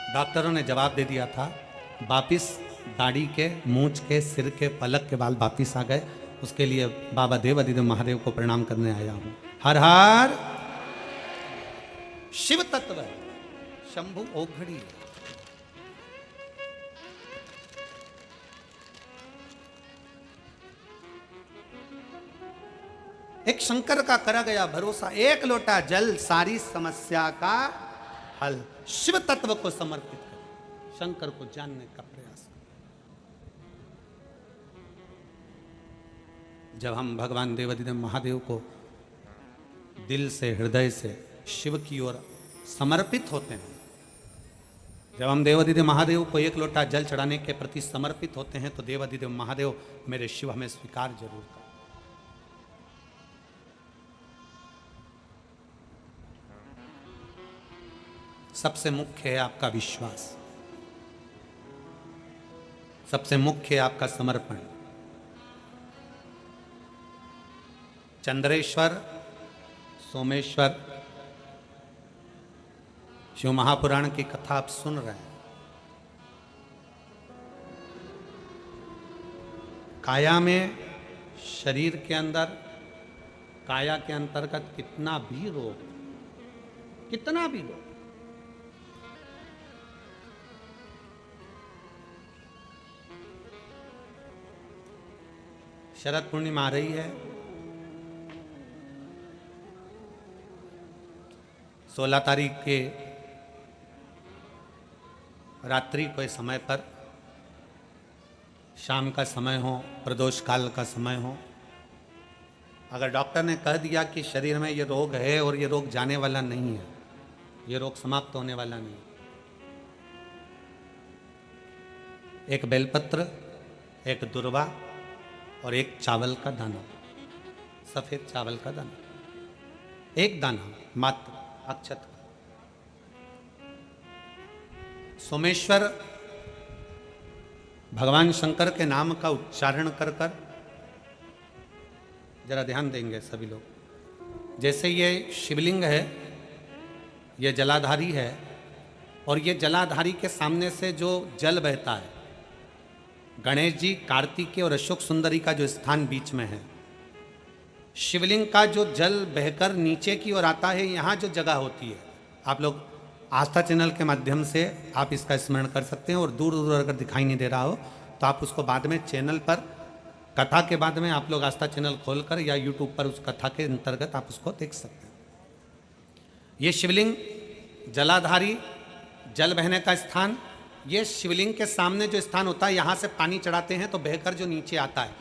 डॉक्टरों ने जवाब दे दिया था, वापिस दाढ़ी के, मूछ के, सिर के, पलक के बाल वापिस आ गए। उसके लिए बाबा देवादिदेव महादेव को प्रणाम करने आया हूँ। हर हर शिव तत्व शंभु ओघड़ी। एक शंकर का करा गया भरोसा, एक लोटा जल सारी समस्या का हल। शिव तत्व को समर्पित कर शंकर को जानने का प्रयास कर। जब हम भगवान देवाधिदेव महादेव को दिल से, हृदय से शिव की ओर समर्पित होते हैं, जब हम देवाधिदेव महादेव को एक लोटा जल चढ़ाने के प्रति समर्पित होते हैं, तो देवाधिदेव महादेव मेरे शिव हमें स्वीकार जरूर कर। सबसे मुख्य है आपका विश्वास, सबसे मुख्य है आपका समर्पण। चंद्रेश्वर, सोमेश्वर, शिव महापुराण की कथा आप सुन रहे हैं। काया में, शरीर के अंदर, काया के अंतर्गत कितना भी रोग, कितना भी रोग, शरद पूर्णिमा आ रही है। 16 तारीख के रात्रि के समय पर, शाम का समय हो, प्रदोष काल का समय हो, अगर डॉक्टर ने कह दिया कि शरीर में ये रोग है और ये रोग जाने वाला नहीं है, ये रोग समाप्त होने वाला नहीं, एक बेलपत्र, एक दुर्वा और एक चावल का दाना, सफेद चावल का दाना, एक दाना मात्र अक्षत। सोमेश्वर भगवान शंकर के नाम का उच्चारण कर कर, जरा ध्यान देंगे सभी लोग। जैसे ये शिवलिंग है, ये जलाधारी है, और ये जलाधारी के सामने से जो जल बहता है, गणेश जी, कार्तिकेय और अशोक सुंदरी का जो स्थान बीच में है, शिवलिंग का जो जल बहकर नीचे की ओर आता है, यहाँ जो जगह होती है, आप लोग आस्था चैनल के माध्यम से आप इसका स्मरण कर सकते हैं। और दूर दूर अगर दिखाई नहीं दे रहा हो तो आप उसको बाद में चैनल पर, कथा के बाद में आप लोग आस्था चैनल खोलकर या यूट्यूब पर उस कथा के अंतर्गत आप उसको देख सकते हैं। ये शिवलिंग जलाधारी, जल बहने का स्थान, ये शिवलिंग के सामने जो स्थान होता है, यहाँ से पानी चढ़ाते हैं तो बहकर जो नीचे आता है,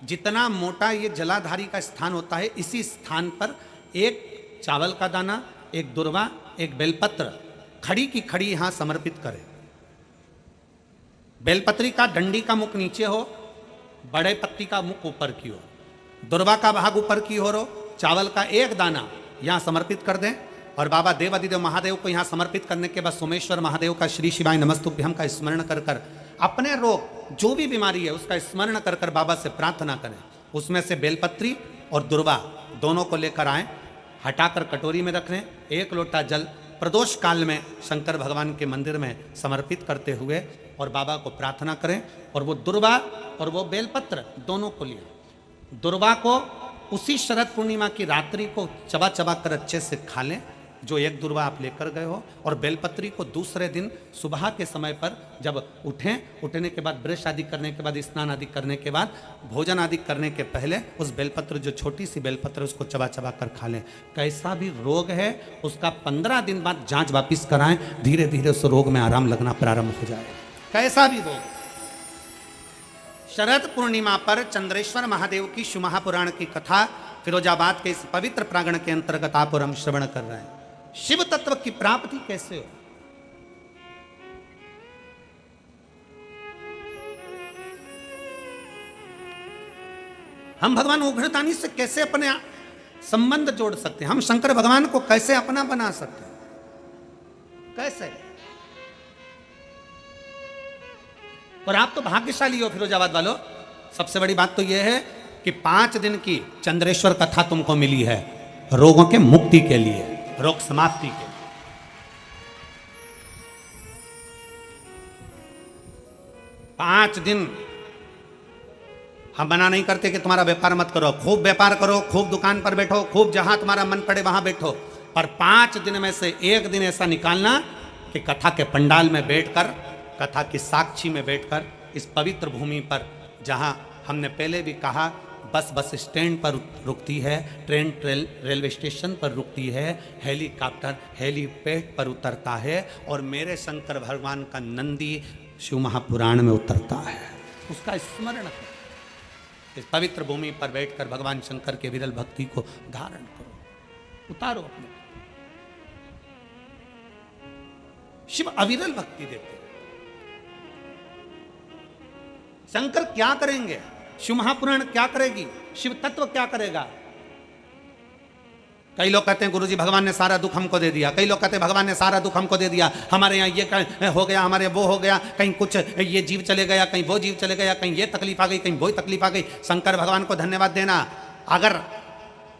जितना मोटा ये जलाधारी का स्थान होता है, इसी स्थान पर एक चावल का दाना, एक दुर्वा, एक बेलपत्र खड़ी की खड़ी यहाँ समर्पित करें। बेलपत्री का डंडी का मुख नीचे हो, बड़े पत्ती का मुख ऊपर की ओर, दुर्वा का भाग ऊपर की ओर हो, चावल का एक दाना यहाँ समर्पित कर दें। और बाबा देवाधिदेव महादेव को यहाँ समर्पित करने के बाद सोमेश्वर महादेव का श्री शिवाय नमस्तुभ्यम का स्मरण कर कर अपने रोग, जो भी बीमारी है उसका स्मरण कर कर बाबा से प्रार्थना करें। उसमें से बेलपत्री और दुर्वा दोनों को लेकर आएं, हटाकर कटोरी में रख लें। एक लोटा जल प्रदोष काल में शंकर भगवान के मंदिर में समर्पित करते हुए और बाबा को प्रार्थना करें। और वो दुर्वा और वो बेलपत्र दोनों को लिया। दुर्वा को उसी शरद पूर्णिमा की रात्रि को चबा चबा कर अच्छे से खा लें, जो एक दुर्वा आप लेकर गए हो। और बेलपत्री को दूसरे दिन सुबह के समय पर जब उठने के बाद, ब्रश आदि करने के बाद, स्नान आदि करने के बाद, भोजन आदि करने के पहले उस बेलपत्र, जो छोटी सी बेलपत्र, उसको चबा चबा कर खा लें। कैसा भी रोग है उसका 15 दिन बाद जांच वापिस कराएं, धीरे धीरे उस रोग में आराम लगना प्रारंभ हो जाए। कैसा भी रोग। शरद पूर्णिमा पर चंद्रेश्वर महादेव की शिव महापुराण की कथा फिरोजाबाद के इस पवित्र प्रांगण के अंतर्गत आप और हम श्रवण कर रहे हैं। शिव तत्व की प्राप्ति कैसे हो? हम भगवान उग्रतानी से कैसे अपने संबंध जोड़ सकते हैं? हम शंकर भगवान को कैसे अपना बना सकते हैं? कैसे? और आप तो भाग्यशाली हो फिरोजाबाद वालों। सबसे बड़ी बात तो यह है कि 5 दिन की चंद्रेश्वर कथा तुमको मिली है रोगों के मुक्ति के लिए, रोग समाप्ति के। 5 दिन हम मना नहीं करते कि तुम्हारा व्यापार मत करो, खूब व्यापार करो, खूब दुकान पर बैठो, खूब जहां तुम्हारा मन पड़े वहां बैठो, पर 5 दिन में से एक दिन ऐसा निकालना कि कथा के पंडाल में बैठकर, कथा की साक्षी में बैठकर, इस पवित्र भूमि पर, जहां हमने पहले भी कहा बस स्टैंड पर रुकती है, ट्रेन रेलवे स्टेशन पर रुकती है, हेलीकॉप्टर हेलीपैड पर उतरता है और मेरे शंकर भगवान का नंदी शिव महापुराण में उतरता है। उसका स्मरण करो। इस पवित्र भूमि पर बैठकर भगवान शंकर के विरल भक्ति को धारण करो, उतारो अपने। शिव अविरल भक्ति देते हैं। शंकर क्या करेंगे, शिव महापुराण क्या करेगी, शिव तत्व क्या करेगा? कई लोग कहते हैं गुरुजी भगवान ने सारा दुख हमको दे दिया, कई लोग कहते हैं भगवान ने सारा दुख हमको दे दिया, हमारे यहाँ ये हो गया, हमारे वो हो गया, कहीं कुछ ये जीव चले गया, कहीं वो जीव चले गया, कहीं ये तकलीफ आ गई, कहीं वो तकलीफ आ गई। शंकर भगवान को धन्यवाद देना। अगर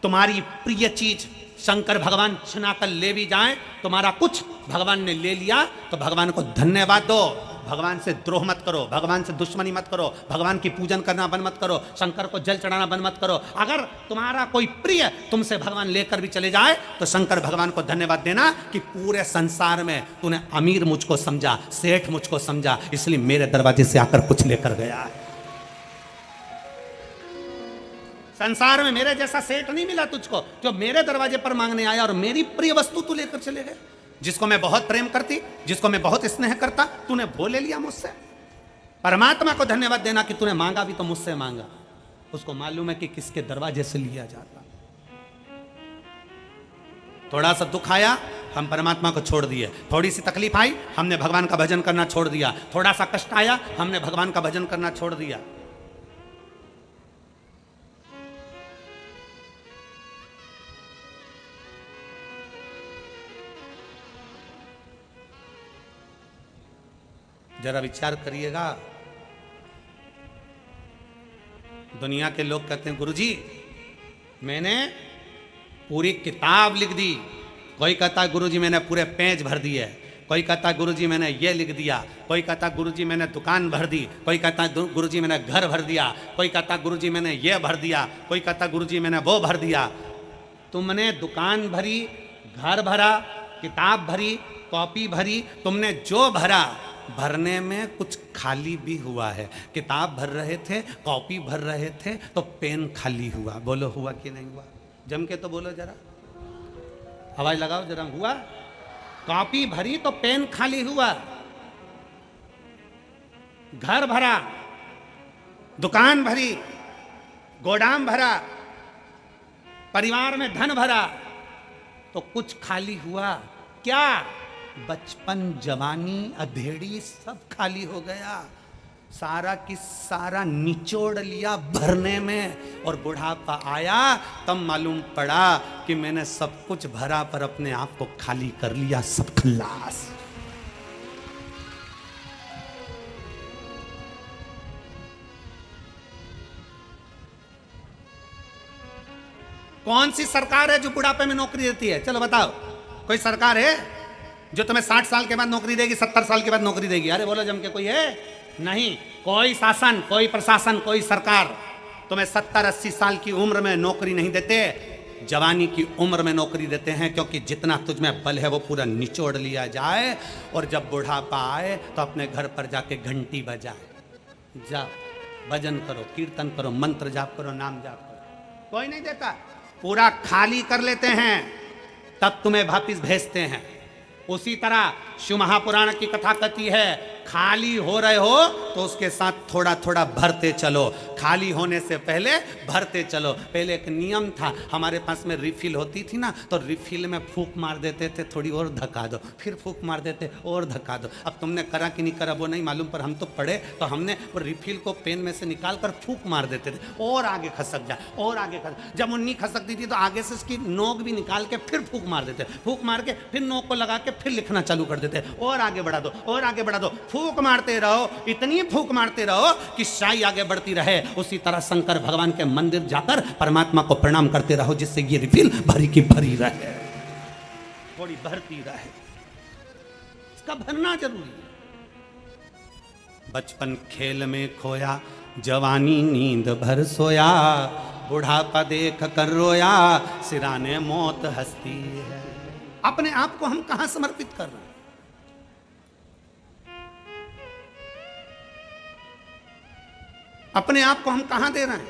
तुम्हारी प्रिय चीज शंकर भगवान छिना कर ले भी जाए, तुम्हारा कुछ भगवान ने ले लिया, तो भगवान को धन्यवाद दो। भगवान से द्रोह मत करो, भगवान से दुश्मनी मत करो, भगवान की पूजन करना बंद मत करो, शंकर को जल चढ़ाना बंद मत करो। अगर तुम्हारा कोई प्रिय तुमसे भगवान लेकर भी चले जाए, तो शंकर भगवान को धन्यवाद देना कि पूरे संसार में तूने अमीर मुझको समझा, सेठ मुझको समझा, इसलिए मेरे दरवाजे से आकर कुछ लेकर गया। संसार में मेरे जैसा सेठ नहीं मिला तुझको जो मेरे दरवाजे पर मांगने आया और मेरी प्रिय वस्तु तू लेकर चले गए। जिसको मैं बहुत प्रेम करती, जिसको मैं बहुत स्नेह करता, तूने वो ले लिया मुझसे। परमात्मा को धन्यवाद देना कि तूने मांगा भी तो मुझसे मांगा। उसको मालूम है कि किसके दरवाजे से लिया जाता। थोड़ा सा दुख आया, हम परमात्मा को छोड़ दिए। थोड़ी सी तकलीफ आई, हमने भगवान का भजन करना छोड़ दिया। थोड़ा सा कष्ट आया, हमने भगवान का भजन करना छोड़ दिया। जरा विचार करिएगा। दुनिया के लोग कहते हैं गुरुजी मैंने पूरी किताब लिख दी। कोई कहता है गुरुजी मैंने पूरे पेज भर दिए, कोई कहता है गुरुजी मैंने ये लिख दिया, कोई कहता है गुरुजी मैंने दुकान भर दी, कोई कहता है गुरुजी मैंने घर भर दिया, कोई कहता है गुरुजी मैंने ये भर दिया, कोई कहता है गुरुजी मैंने वो भर दिया। तुमने दुकान भरी, घर भरा, किताब भरी, कॉपी भरी, तुमने जो भरा, भरने में कुछ खाली भी हुआ है। किताब भर रहे थे, कॉपी भर रहे थे, तो पेन खाली हुआ। बोलो हुआ कि नहीं हुआ? जम के तो बोलो जरा, आवाज लगाओ जरा। हुआ? कॉपी भरी तो पेन खाली हुआ। घर भरा, दुकान भरी, गोदाम भरा, परिवार में धन भरा, तो कुछ खाली हुआ। क्या? बचपन, जवानी, अधेड़ी सब खाली हो गया। सारा की सारा निचोड़ लिया भरने में, और बुढ़ापा आया तब मालूम पड़ा कि मैंने सब कुछ भरा पर अपने आप को खाली कर लिया। सब खल्लास। कौन सी सरकार है जो बुढ़ापे में नौकरी देती है? चलो बताओ, कोई सरकार है जो तुम्हें 60 साल के बाद नौकरी देगी, 70 साल के बाद नौकरी देगी? अरे बोलो जम के, कोई है? नहीं। कोई शासन, कोई प्रशासन, कोई सरकार तुम्हें 70-80 साल की उम्र में नौकरी नहीं देते, जवानी की उम्र में नौकरी देते हैं। क्योंकि जितना तुझ में बल है वो पूरा निचोड़ लिया जाए, और जब बुढ़ापा आए तो अपने घर पर जाके घंटी बजाए। जाओ भजन करो, कीर्तन करो, मंत्र जाप करो, नाम जाप करो। कोई नहीं देता, पूरा खाली कर लेते हैं, तब तुम्हें वापिस भेजते हैं। उसी तरह शिव महापुराण की कथा कहती है, खाली हो रहे हो तो उसके साथ थोड़ा थोड़ा भरते चलो। खाली होने से पहले भरते चलो। पहले एक नियम था, हमारे पास में रिफिल होती थी ना, तो रिफिल में फूंक मार देते थे, थोड़ी और धक्का दो, फिर फूंक मार देते और धक्का दो। अब तुमने करा कि नहीं करा वो नहीं मालूम, पर हम तो पढ़े तो हमने वो रिफिल को पेन में से निकाल कर फूंक मार देते थे, और आगे खसक जा, और आगे खसक। जब वो नहीं खसकती थी तो आगे से उसकी नोक भी निकाल के फिर फूंक मार देते, फूंक मार के फिर नोक को लगा के फिर लिखना चालू कर देते, और आगे बढ़ा दो, और आगे बढ़ा दो। फूंक मारते रहो, इतनी फूंक मारते रहो कि शाही आगे बढ़ती रहे। उसी तरह शंकर भगवान के मंदिर जाकर परमात्मा को प्रणाम करते रहो, जिससे ये रिफिल भरी की भरी रहे, थोड़ी भरती रहे। इसका भरना जरूरी है। बचपन खेल में खोया, जवानी नींद भर सोया, बुढ़ापा देख कर रोया, सिराने मौत हंसती है। अपने आप को हम कहां समर्पित कर रहे हैं? अपने आप को हम कहां दे रहे हैं?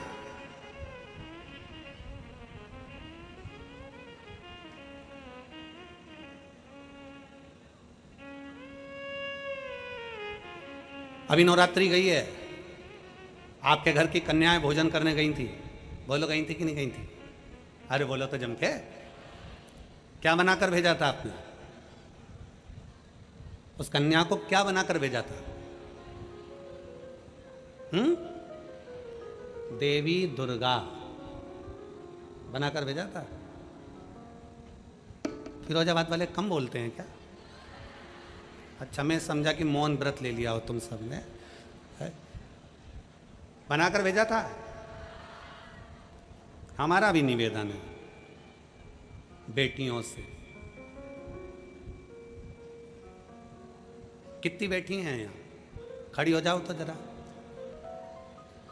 अभी नवरात्रि गई है, आपके घर की कन्याएं भोजन करने गई थी, बोलो गई थी कि नहीं गई थी? अरे बोलो तो जम के, क्या बनाकर भेजा था आपने? उस कन्या को क्या बनाकर भेजा था? देवी दुर्गा बनाकर भेजा था। फिरोजाबाद वाले कम बोलते हैं क्या? अच्छा, मैं समझा कि मौन व्रत ले लिया हो तुम सब ने। बनाकर भेजा था। हमारा भी निवेदन है बेटियों से, कितनी बेटी हैं यहाँ? खड़ी हो जाओ तो जरा,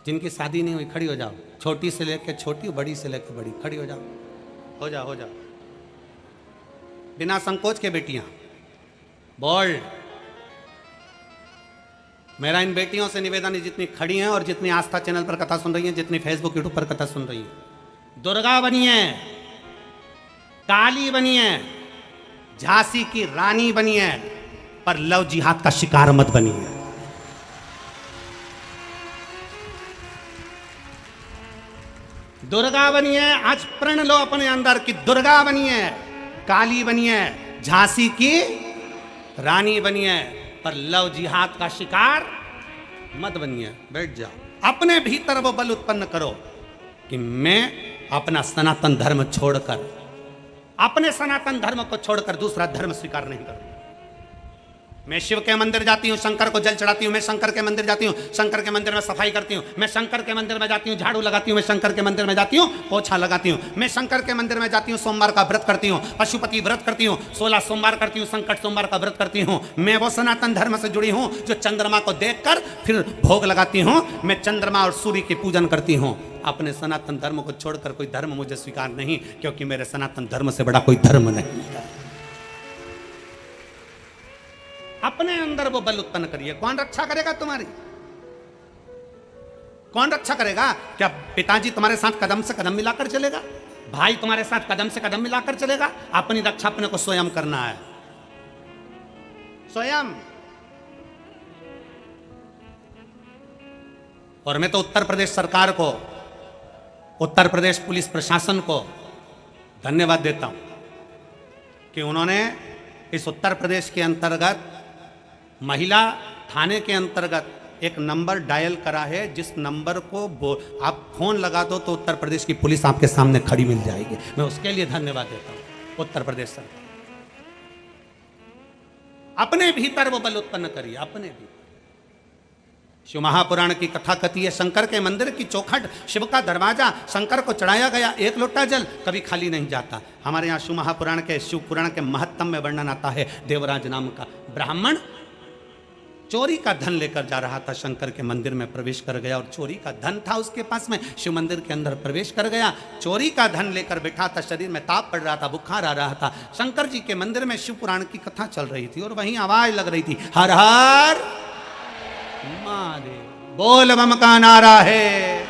जिनकी शादी नहीं हुई खड़ी हो जाओ, छोटी से लेकर छोटी, बड़ी से लेकर बड़ी, खड़ी हो जाओ, हो जाओ, हो जाओ, बिना संकोच के बेटियां, बोल्ड। मेरा इन बेटियों से निवेदन है, जितनी खड़ी हैं और जितनी आस्था चैनल पर कथा सुन रही हैं, जितनी फेसबुक यूट्यूब पर कथा सुन रही हैं, दुर्गा बनिए, काली बनिए, झांसी की रानी बनिए, पर लव जिहाद का शिकार मत बनिए। दुर्गा बनिए, आज प्रण लो अपने अंदर कि दुर्गा बनिए, काली बनिए, झांसी की रानी बनिए, पर लव जिहाद का शिकार मत बनिए। बैठ जाओ, अपने भीतर वो बल उत्पन्न करो कि मैं अपना सनातन धर्म छोड़कर, अपने सनातन धर्म को छोड़कर दूसरा धर्म स्वीकार नहीं करूंगा। मैं शिव के मंदिर जाती हूँ, शंकर को जल चढ़ाती हूँ, मैं शंकर के मंदिर जाती हूँ, शंकर के मंदिर में सफाई करती हूँ, मैं शंकर के मंदिर में जाती हूँ, झाड़ू लगाती हूँ, मैं शंकर के मंदिर में जाती हूँ, पोछा लगाती हूँ, मैं शंकर के मंदिर में जाती हूँ, सोमवार का व्रत करती हूँ, पशुपति व्रत करती हूँ, 16 सोमवार करती हूँ, संकट सोमवार का व्रत करती हूँ। मैं वो सनातन धर्म से जुड़ी हूँ जो चंद्रमा को देखकर फिर भोग लगाती हूँ। मैं चंद्रमा और सूर्य की पूजन करती हूँ। अपने सनातन धर्म को छोड़कर कोई धर्म मुझे स्वीकार नहीं, क्योंकि मेरे सनातन धर्म से बड़ा कोई धर्म नहीं है। अपने अंदर वो बल उत्पन्न करिए। कौन रक्षा करेगा तुम्हारी? कौन रक्षा करेगा? क्या पिताजी तुम्हारे साथ कदम से कदम मिलाकर चलेगा? भाई तुम्हारे साथ कदम से कदम मिलाकर चलेगा? अपनी रक्षा अपने को स्वयं करना है, स्वयं। और मैं तो उत्तर प्रदेश सरकार को, उत्तर प्रदेश पुलिस प्रशासन को धन्यवाद देता हूं कि उन्होंने इस उत्तर प्रदेश के अंतर्गत महिला थाने के अंतर्गत एक नंबर डायल करा है, जिस नंबर को आप फोन लगा दो तो उत्तर प्रदेश की पुलिस आपके सामने खड़ी मिल जाएगी। मैं उसके लिए धन्यवाद देता हूं उत्तर प्रदेश सरकार। अपने भीतर वो बल उत्पन्न करिए, अपने भीतर। शिव महापुराण की कथा कथी है, शंकर के मंदिर की चौखट, शिव का दरवाजा, शंकर को चढ़ाया गया एक लोटा जल कभी खाली नहीं जाता। हमारे यहाँ शिव महापुराण के, शिव पुराण के महत्तम में वर्णन आता है। देवराज नाम का ब्राह्मण चोरी का धन लेकर जा रहा था, शंकर के मंदिर में प्रवेश कर गया, और चोरी का धन था उसके पास में, शिव मंदिर के अंदर प्रवेश कर गया, चोरी का धन लेकर बैठा था, शरीर में ताप पड़ रहा था, बुखार आ रहा था। शंकर जी के मंदिर में शिव पुराण की कथा चल रही थी और वहीं आवाज लग रही थी, हर हर महादेव, बोल बम का नारा है,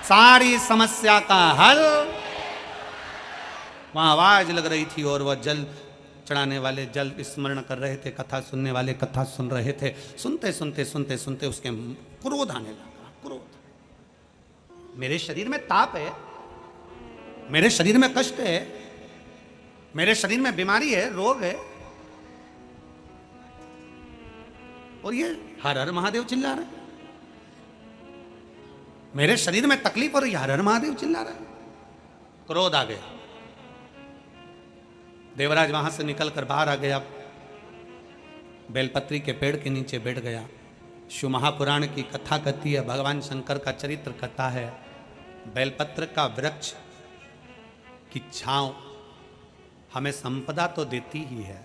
सारी समस्या का हल। वहां आवाज लग रही थी और वह जल चढ़ाने वाले जल स्मरण कर रहे थे, कथा सुनने वाले कथा सुन रहे थे। सुनते सुनते सुनते सुनते उसके क्रोध आने लगा, क्रोध। मेरे शरीर में ताप है, मेरे शरीर में कष्ट है, मेरे शरीर में बीमारी है, रोग है, और ये हर हर महादेव चिल्ला रहा है। मेरे शरीर में तकलीफ और ये हर हर महादेव चिल्ला रहा है। क्रोध आ गया। देवराज वहां से निकलकर बाहर आ गया, बेलपत्री के पेड़ के नीचे बैठ गया। शिव महापुराण की कथा कथी है, भगवान शंकर का चरित्र कथा है। बेलपत्र का वृक्ष की छांव हमें संपदा तो देती ही है,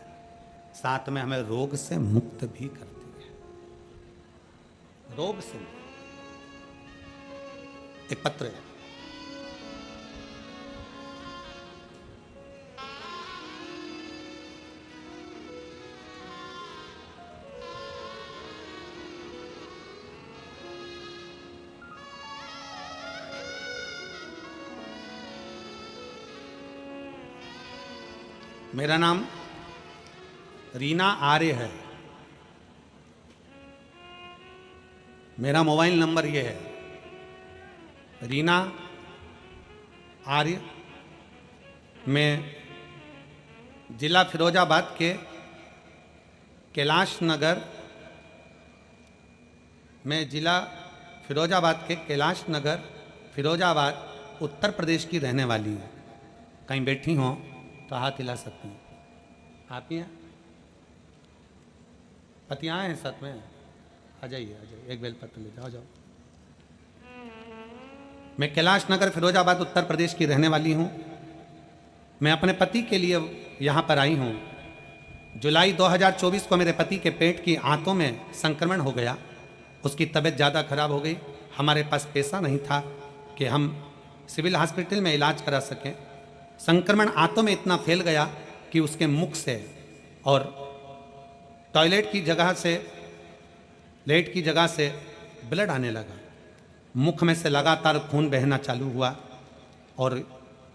साथ में हमें रोग से मुक्त भी करती है। रोग से एक पत्र है, मेरा नाम रीना आर्य है। मेरा मोबाइल नंबर ये है, रीना आर्य। मैं जिला फिरोजाबाद के कैलाश नगर, मैं जिला फिरोजाबाद के कैलाश नगर, फिरोजाबाद उत्तर प्रदेश की रहने वाली हूँ। कहीं बैठी हों तो हाथ हिला सकती हैं। आप ही हैं? पति आए हैं साथ में? आ जाइए, एक बेलपत्र ले जाओ। मैं कैलाश नगर फिरोजाबाद उत्तर प्रदेश की रहने वाली हूँ। मैं अपने पति के लिए यहाँ पर आई हूँ। जुलाई 2024 को मेरे पति के पेट की आंतों में संक्रमण हो गया। उसकी तबीयत ज़्यादा खराब हो गई। हमारे पास पैसा नहीं था कि हम सिविल हॉस्पिटल में इलाज करा सकें। संक्रमण आंतों में इतना फैल गया कि उसके मुख से और टॉयलेट की जगह से, लेट की जगह से ब्लड आने लगा। मुख में से लगातार खून बहना चालू हुआ और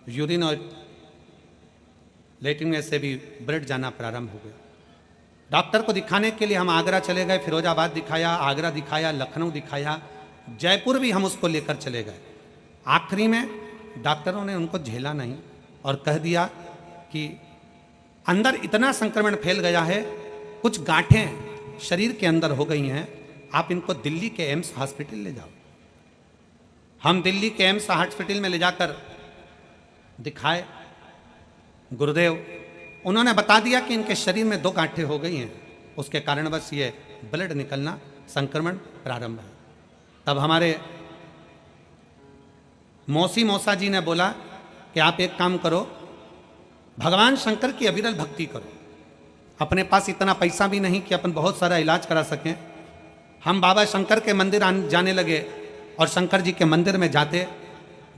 यूरिन और लेटरिन में से भी ब्लड जाना प्रारंभ हो गया। डॉक्टर को दिखाने के लिए हम आगरा चले गए, फिरोजाबाद दिखाया, आगरा दिखाया, लखनऊ दिखाया, जयपुर भी हम उसको लेकर चले गए। आखिरी में डॉक्टरों ने उनको झेला नहीं और कह दिया कि अंदर इतना संक्रमण फैल गया है, कुछ गांठें शरीर के अंदर हो गई हैं, आप इनको दिल्ली के एम्स हॉस्पिटल ले जाओ। हम दिल्ली के एम्स हॉस्पिटल में ले जाकर दिखाए गुरुदेव। उन्होंने बता दिया कि इनके शरीर में 2 गांठें हो गई हैं, उसके कारण बस ये ब्लड निकलना, संक्रमण प्रारंभ है। तब हमारे मौसा जी ने बोला कि आप एक काम करो, भगवान शंकर की अविरल भक्ति करो। अपने पास इतना पैसा भी नहीं कि अपन बहुत सारा इलाज करा सकें। हम बाबा शंकर के मंदिर जाने लगे और शंकर जी के मंदिर में जाते।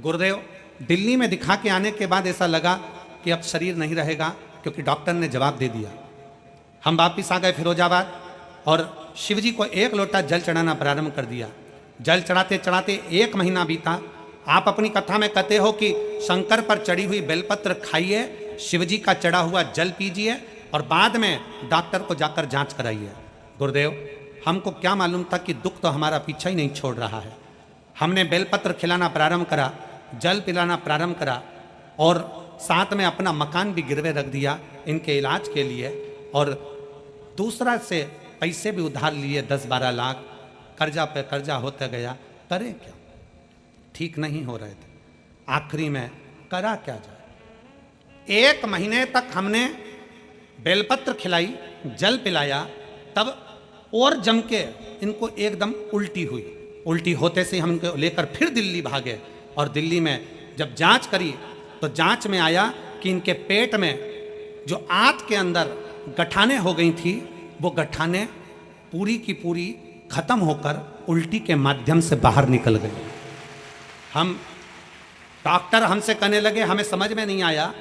गुरुदेव, दिल्ली में दिखा के आने के बाद ऐसा लगा कि अब शरीर नहीं रहेगा, क्योंकि डॉक्टर ने जवाब दे दिया। हम वापिस आ गए फिरोजाबाद और शिव जी को 1 लोटा जल चढ़ाना प्रारंभ कर दिया। जल चढ़ाते चढ़ाते 1 महीना बीता। आप अपनी कथा में कहते हो कि शंकर पर चढ़ी हुई बेलपत्र खाइए, शिव जी का चढ़ा हुआ जल पीजिए और बाद में डॉक्टर को जाकर जांच कराइए। गुरुदेव, हमको क्या मालूम था कि दुख तो हमारा पीछा ही नहीं छोड़ रहा है। हमने बेलपत्र खिलाना प्रारंभ करा, जल पिलाना प्रारंभ करा और साथ में अपना मकान भी गिरवे रख दिया इनके इलाज के लिए, और दूसरा से पैसे भी उधार लिए 10-12 लाख। कर्जा पे कर्जा होता गया। करे क्या? ठीक नहीं हो रहे थे। आखिरी में करा क्या जाए। 1 महीने तक हमने बेलपत्र खिलाई, जल पिलाया, तब और जम के इनको एकदम उल्टी हुई। उल्टी होते से हम इनको लेकर फिर दिल्ली भागे और दिल्ली में जब जांच करी तो जांच में आया कि इनके पेट में जो आंत के अंदर गठाने हो गई थी, वो गठाने पूरी की पूरी खत्म होकर उल्टी के माध्यम से बाहर निकल गई। हम डॉक्टर हमसे कहने लगे, हमें समझ में नहीं आया।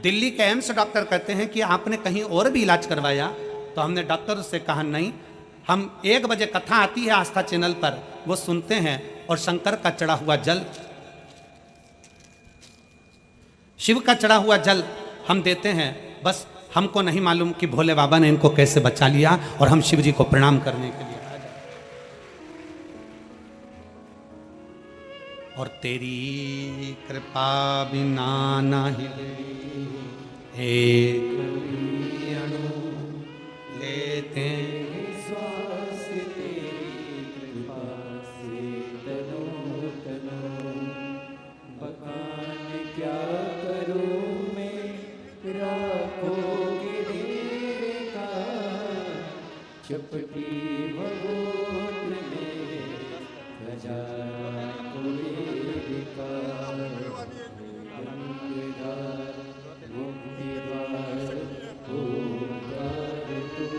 दिल्ली के एम्स डॉक्टर कहते हैं कि आपने कहीं और भी इलाज करवाया? तो हमने डॉक्टर से कहा नहीं, हम 1 बजे कथा आती है आस्था चैनल पर, वो सुनते हैं और शंकर का चढ़ा हुआ जल, शिव का चढ़ा हुआ जल हम देते हैं। बस हमको नहीं मालूम कि भोले बाबा ने इनको कैसे बचा लिया और हम शिव जी को प्रणाम करने के लिए आ जाए। और तेरी कृपा बिना नहीं एक अणु लेते श्वास तेरी कृपा से तनो तनो, बखान क्या करूं मैं राखोगे मेरे का, चपटी भगोत में खजाना कुबेर का, गंगाधार मुक्तिद्वार ओंकार तू,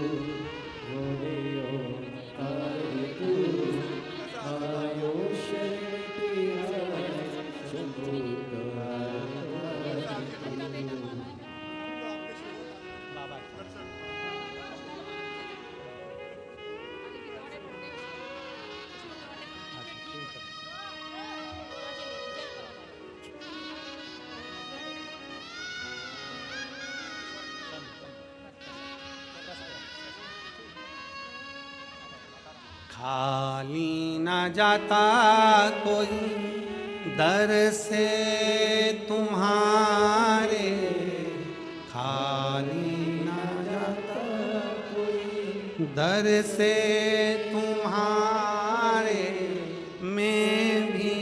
खाली न जाता कोई दर से तुम्हारे, खाली न जाता कोई दर से तुम्हारे, मैं भी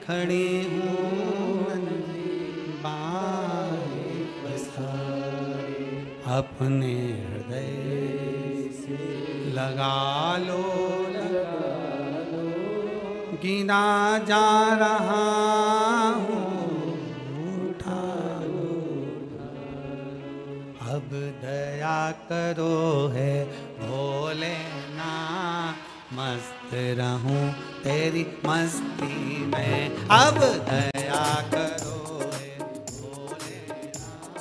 खड़ी हूँ बाहें पसारे, अपने हृदय से लगा लो, गिना जा रहा हूँ, उठा लो, अब दया करो है भोलेनाथ, मस्त रहूं तेरी मस्ती में, अब दया करो है भोलेनाथ,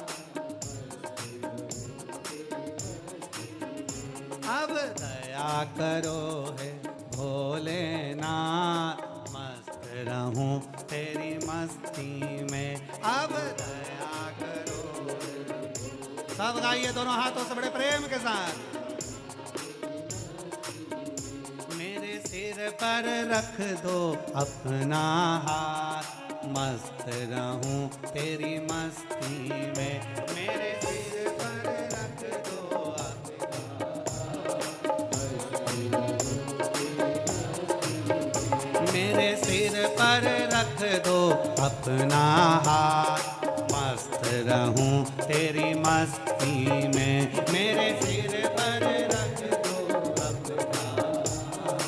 अब दया करो है भोलेनाथ, मस्त रहूं तेरी मस्ती में, अब दया करो। सब गाइए दोनों हाथों से बड़े प्रेम के साथ। मेरे सिर पर रख दो अपना हाथ, मस्त रहूं तेरी मस्ती में, मेरे सिर पर रख दो मेरे सिर पर रख दो अपना हाथ, मस्त रहूं तेरी मस्ती में, मेरे सिर पर रख दो अपना हाथ,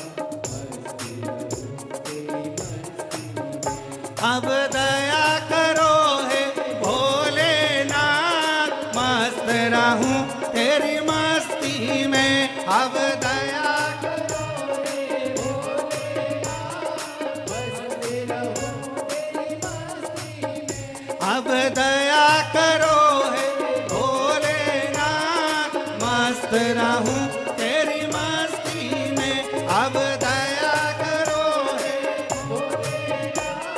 अब दया करो है भोलेनाथ, मस्त रहूं तेरी मस्ती में, अब दया अब दया करो है भोलेनाथ, मस्त रहूं तेरी मस्ती में, अब दया करो है भोलेनाथ,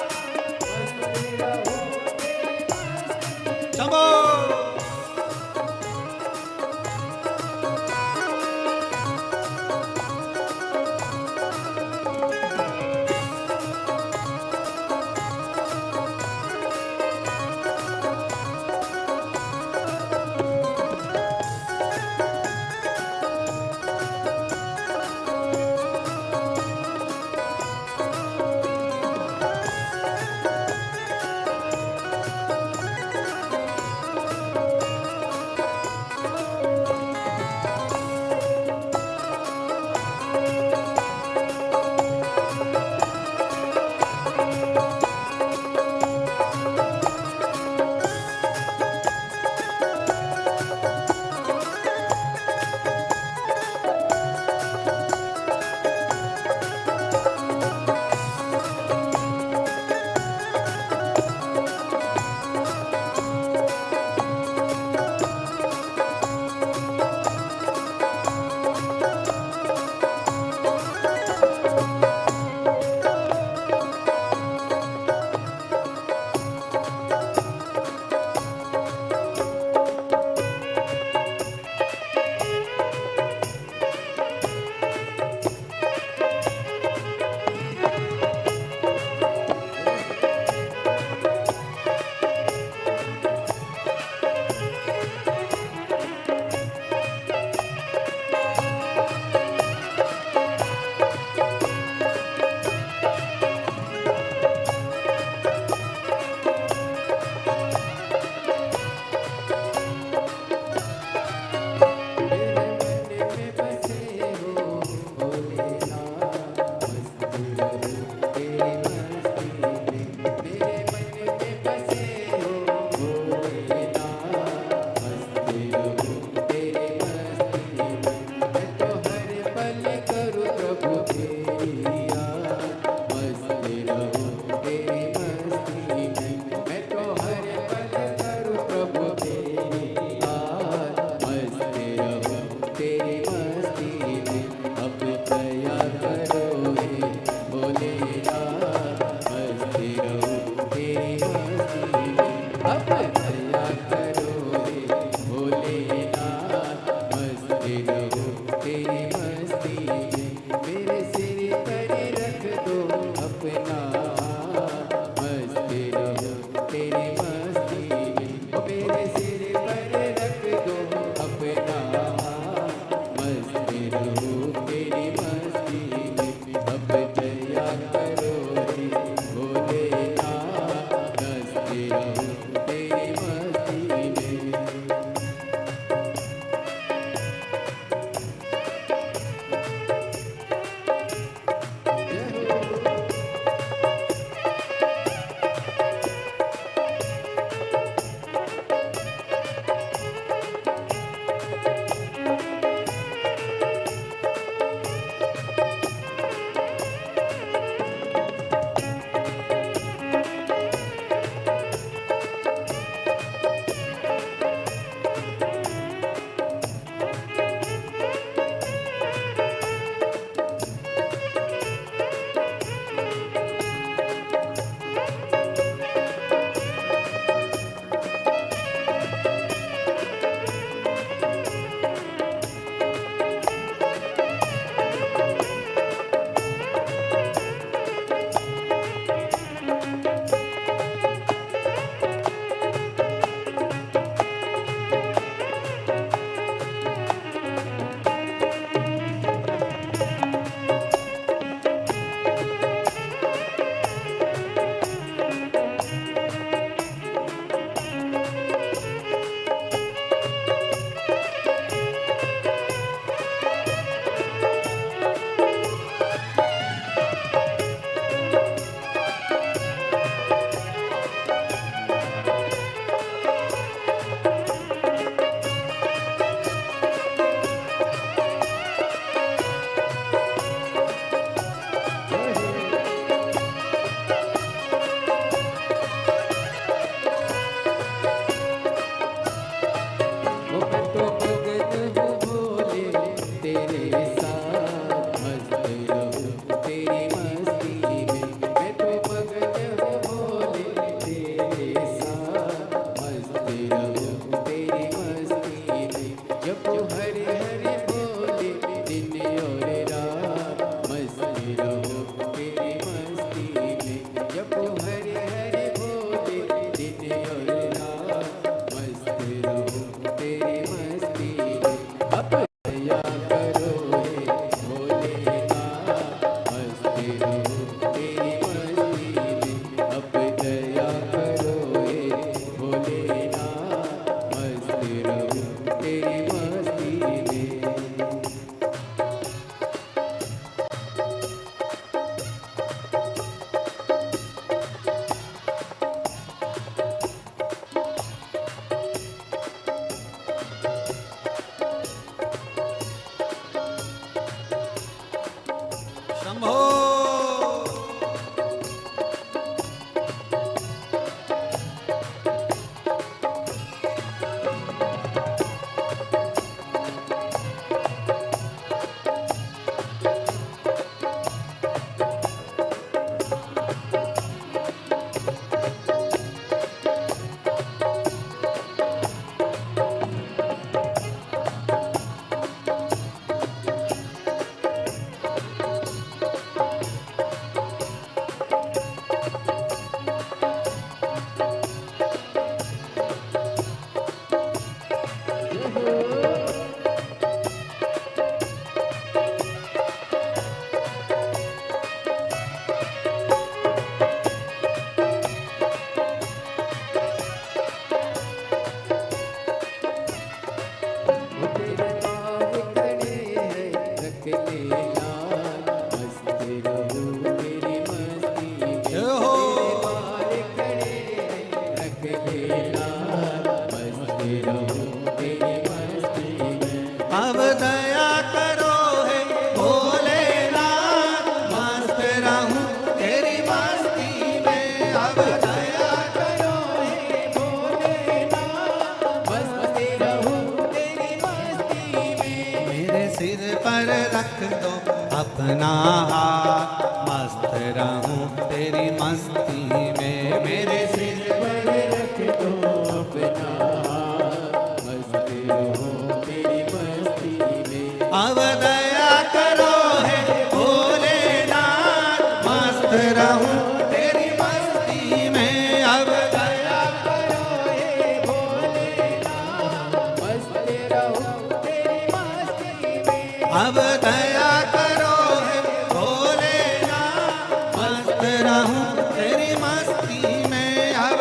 रहूं तेरी मस्ती में, अब दया करो हे भोलेनाथ, मस्त रहूं तेरी मस्ती में। मेरे सिर पर रख दो अपना हाथ, मस्त रहूं तेरी मस्ती में। मेरे सिर पर रख दो अपना हाथ, मस्त रहूं तेरी मस्ती में। अब दया करो है भोलेनाथ, मस्त रहूं तेरी मस्ती में। अब दया करो हे भोलेनाथ, मस्त रहूं तेरी मस्ती में। अब दया करो है भोलेनाथ, मस्त रहूं तेरी मस्ती में। अब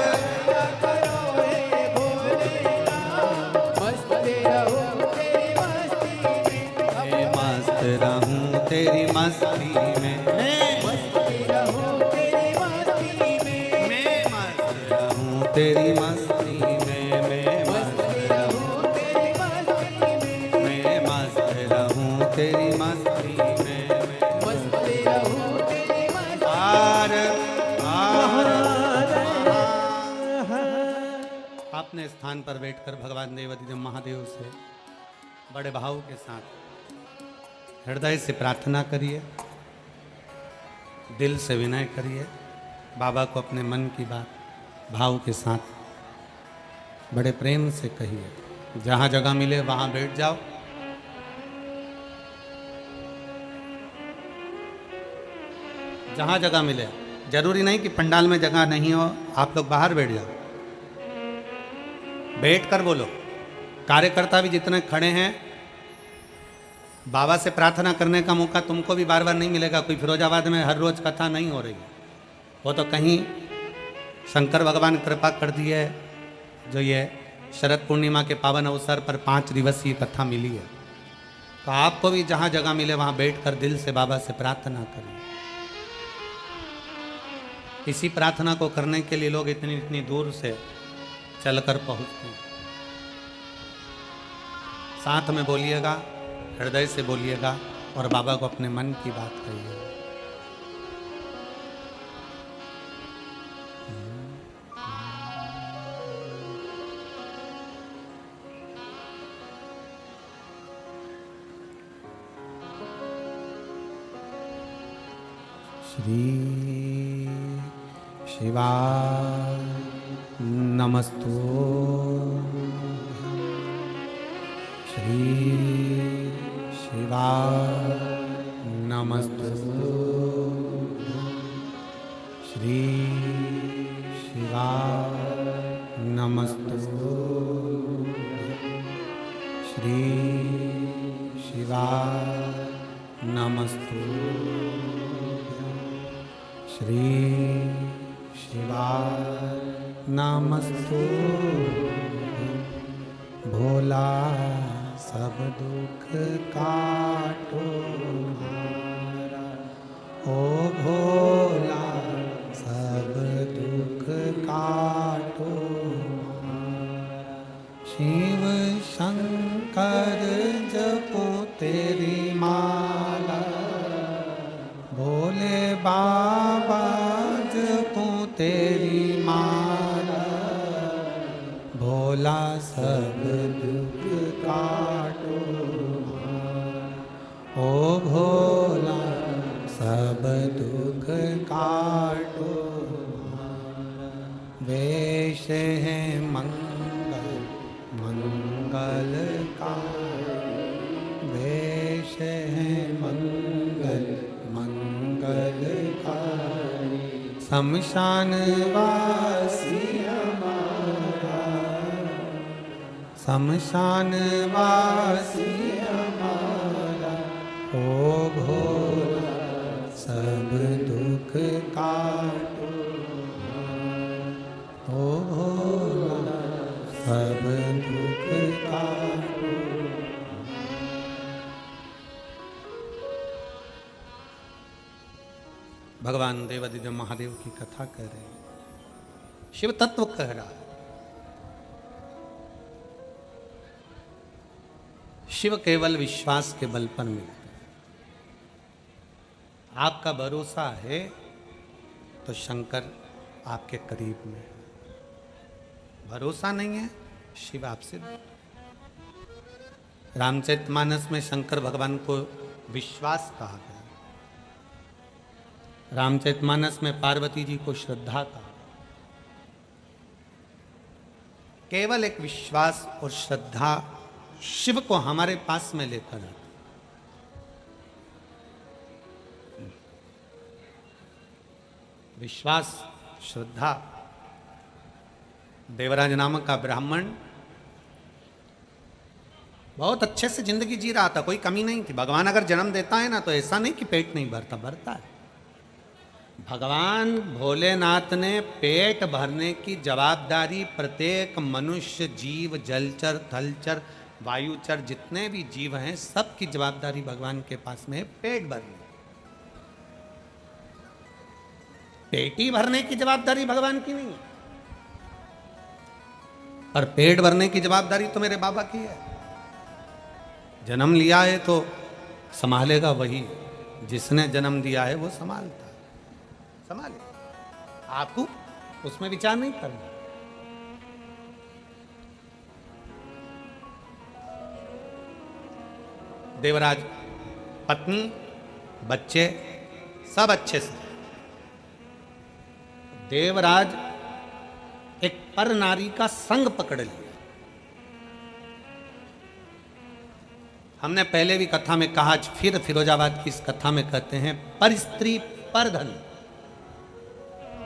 करो हे भोलेनाथ, मस्त रहूं तेरी मस्ती में। मैं मस्त रहूं तेरी मस्ती में, मस्त रहूं तेरी मस्ती में। मैं मस्त रहूं तेरी मस्ती में, मैं मस्त रहूं तेरी मस्ती में। मैं मस्त रहूं तेरी मस्ती में। मस्त रहूं तेरी मस्ती में। आर अपने स्थान पर बैठकर भगवान देवाधिदेव महादेव से बड़े भाव के साथ हृदय से प्रार्थना करिए, दिल से विनय करिए, बाबा को अपने मन की बात भाव के साथ बड़े प्रेम से कहिए। जहाँ जगह मिले वहाँ बैठ जाओ। जहाँ जगह मिले, जरूरी नहीं कि पंडाल में जगह नहीं हो, आप लोग बाहर बैठ जाओ, बैठ कर बोलो। कार्यकर्ता भी जितने खड़े हैं, बाबा से प्रार्थना करने का मौका तुमको भी बार बार नहीं मिलेगा। कोई फिरोजाबाद में हर रोज कथा नहीं हो रही, वो तो कहीं शंकर भगवान कृपा कर दी है, जो ये शरद पूर्णिमा के पावन अवसर पर 5 दिवसीय कथा मिली है। तो आपको भी जहाँ जगह मिले वहाँ बैठकर दिल से बाबा से प्रार्थना करिए। इसी प्रार्थना को करने के लिए लोग इतनी इतनी दूर से चलकर पहुँचते हैं। साथ में बोलिएगा, हृदय से बोलिएगा और बाबा को अपने मन की बात कहिए। श्री शिवाय नमस्तु, श्री शिवाय नमस्तु, श्री शिवाय नमस्तु, श्री शिवाय नमस्तु, श्री शिवाय नमस्तु। भोला सब दुख काटो हारा, ओ भोला सब दुख काटो हारा। शिव शंकर जपो तेरी माला, भोले बाबा जपो तेरी माला। भोला सब दुख काटो हारा, ओ भोला सब दुख काटो हारा। वेश है मंगल मंगलकारी, वेश है मंगल मंगलकारी। शमशान वासी हमारा, शमशान वासी हमारा। ओ भोला सब दुख काटो हारा, ओ भोला सब दुख काटो। भगवान देवाधिदेव महादेव की कथा कह रहे हैं, शिव तत्व कह रहा है। शिव केवल विश्वास के बल पर मिलते हैं। आपका भरोसा है तो शंकर आपके करीब में है, भरोसा नहीं है शिव आपसे। रामचरितमानस में शंकर भगवान को विश्वास कहा गया, रामचरितमानस में पार्वती जी को श्रद्धा कहा। केवल एक विश्वास और श्रद्धा शिव को हमारे पास में लेकर आता। विश्वास, श्रद्धा। देवराज नामक का ब्राह्मण बहुत अच्छे से जिंदगी जी रहा था, कोई कमी नहीं थी। भगवान अगर जन्म देता है ना तो ऐसा नहीं कि पेट नहीं भरता, भरता है। भगवान भोलेनाथ ने पेट भरने की जवाबदारी प्रत्येक मनुष्य, जीव, जलचर, थलचर, वायुचर, जितने भी जीव हैं सबकी जवाबदारी भगवान के पास में है पेट भरने। पेटी भरने की जवाबदारी भगवान की नहीं, पर पेट भरने की जवाबदारी तो मेरे बाबा की है। जन्म लिया है तो संभालेगा वही, जिसने जन्म दिया है वो संभालता है, संभाले। आपको उसमें विचार नहीं करना। देवराज पत्नी, बच्चे सब अच्छे से। देवराज एक पर नारी का संग पकड़ लिया। हमने पहले भी कथा में कहा, फिर फिरोजाबाद की इस कथा में कहते हैं पर स्त्री पर धन।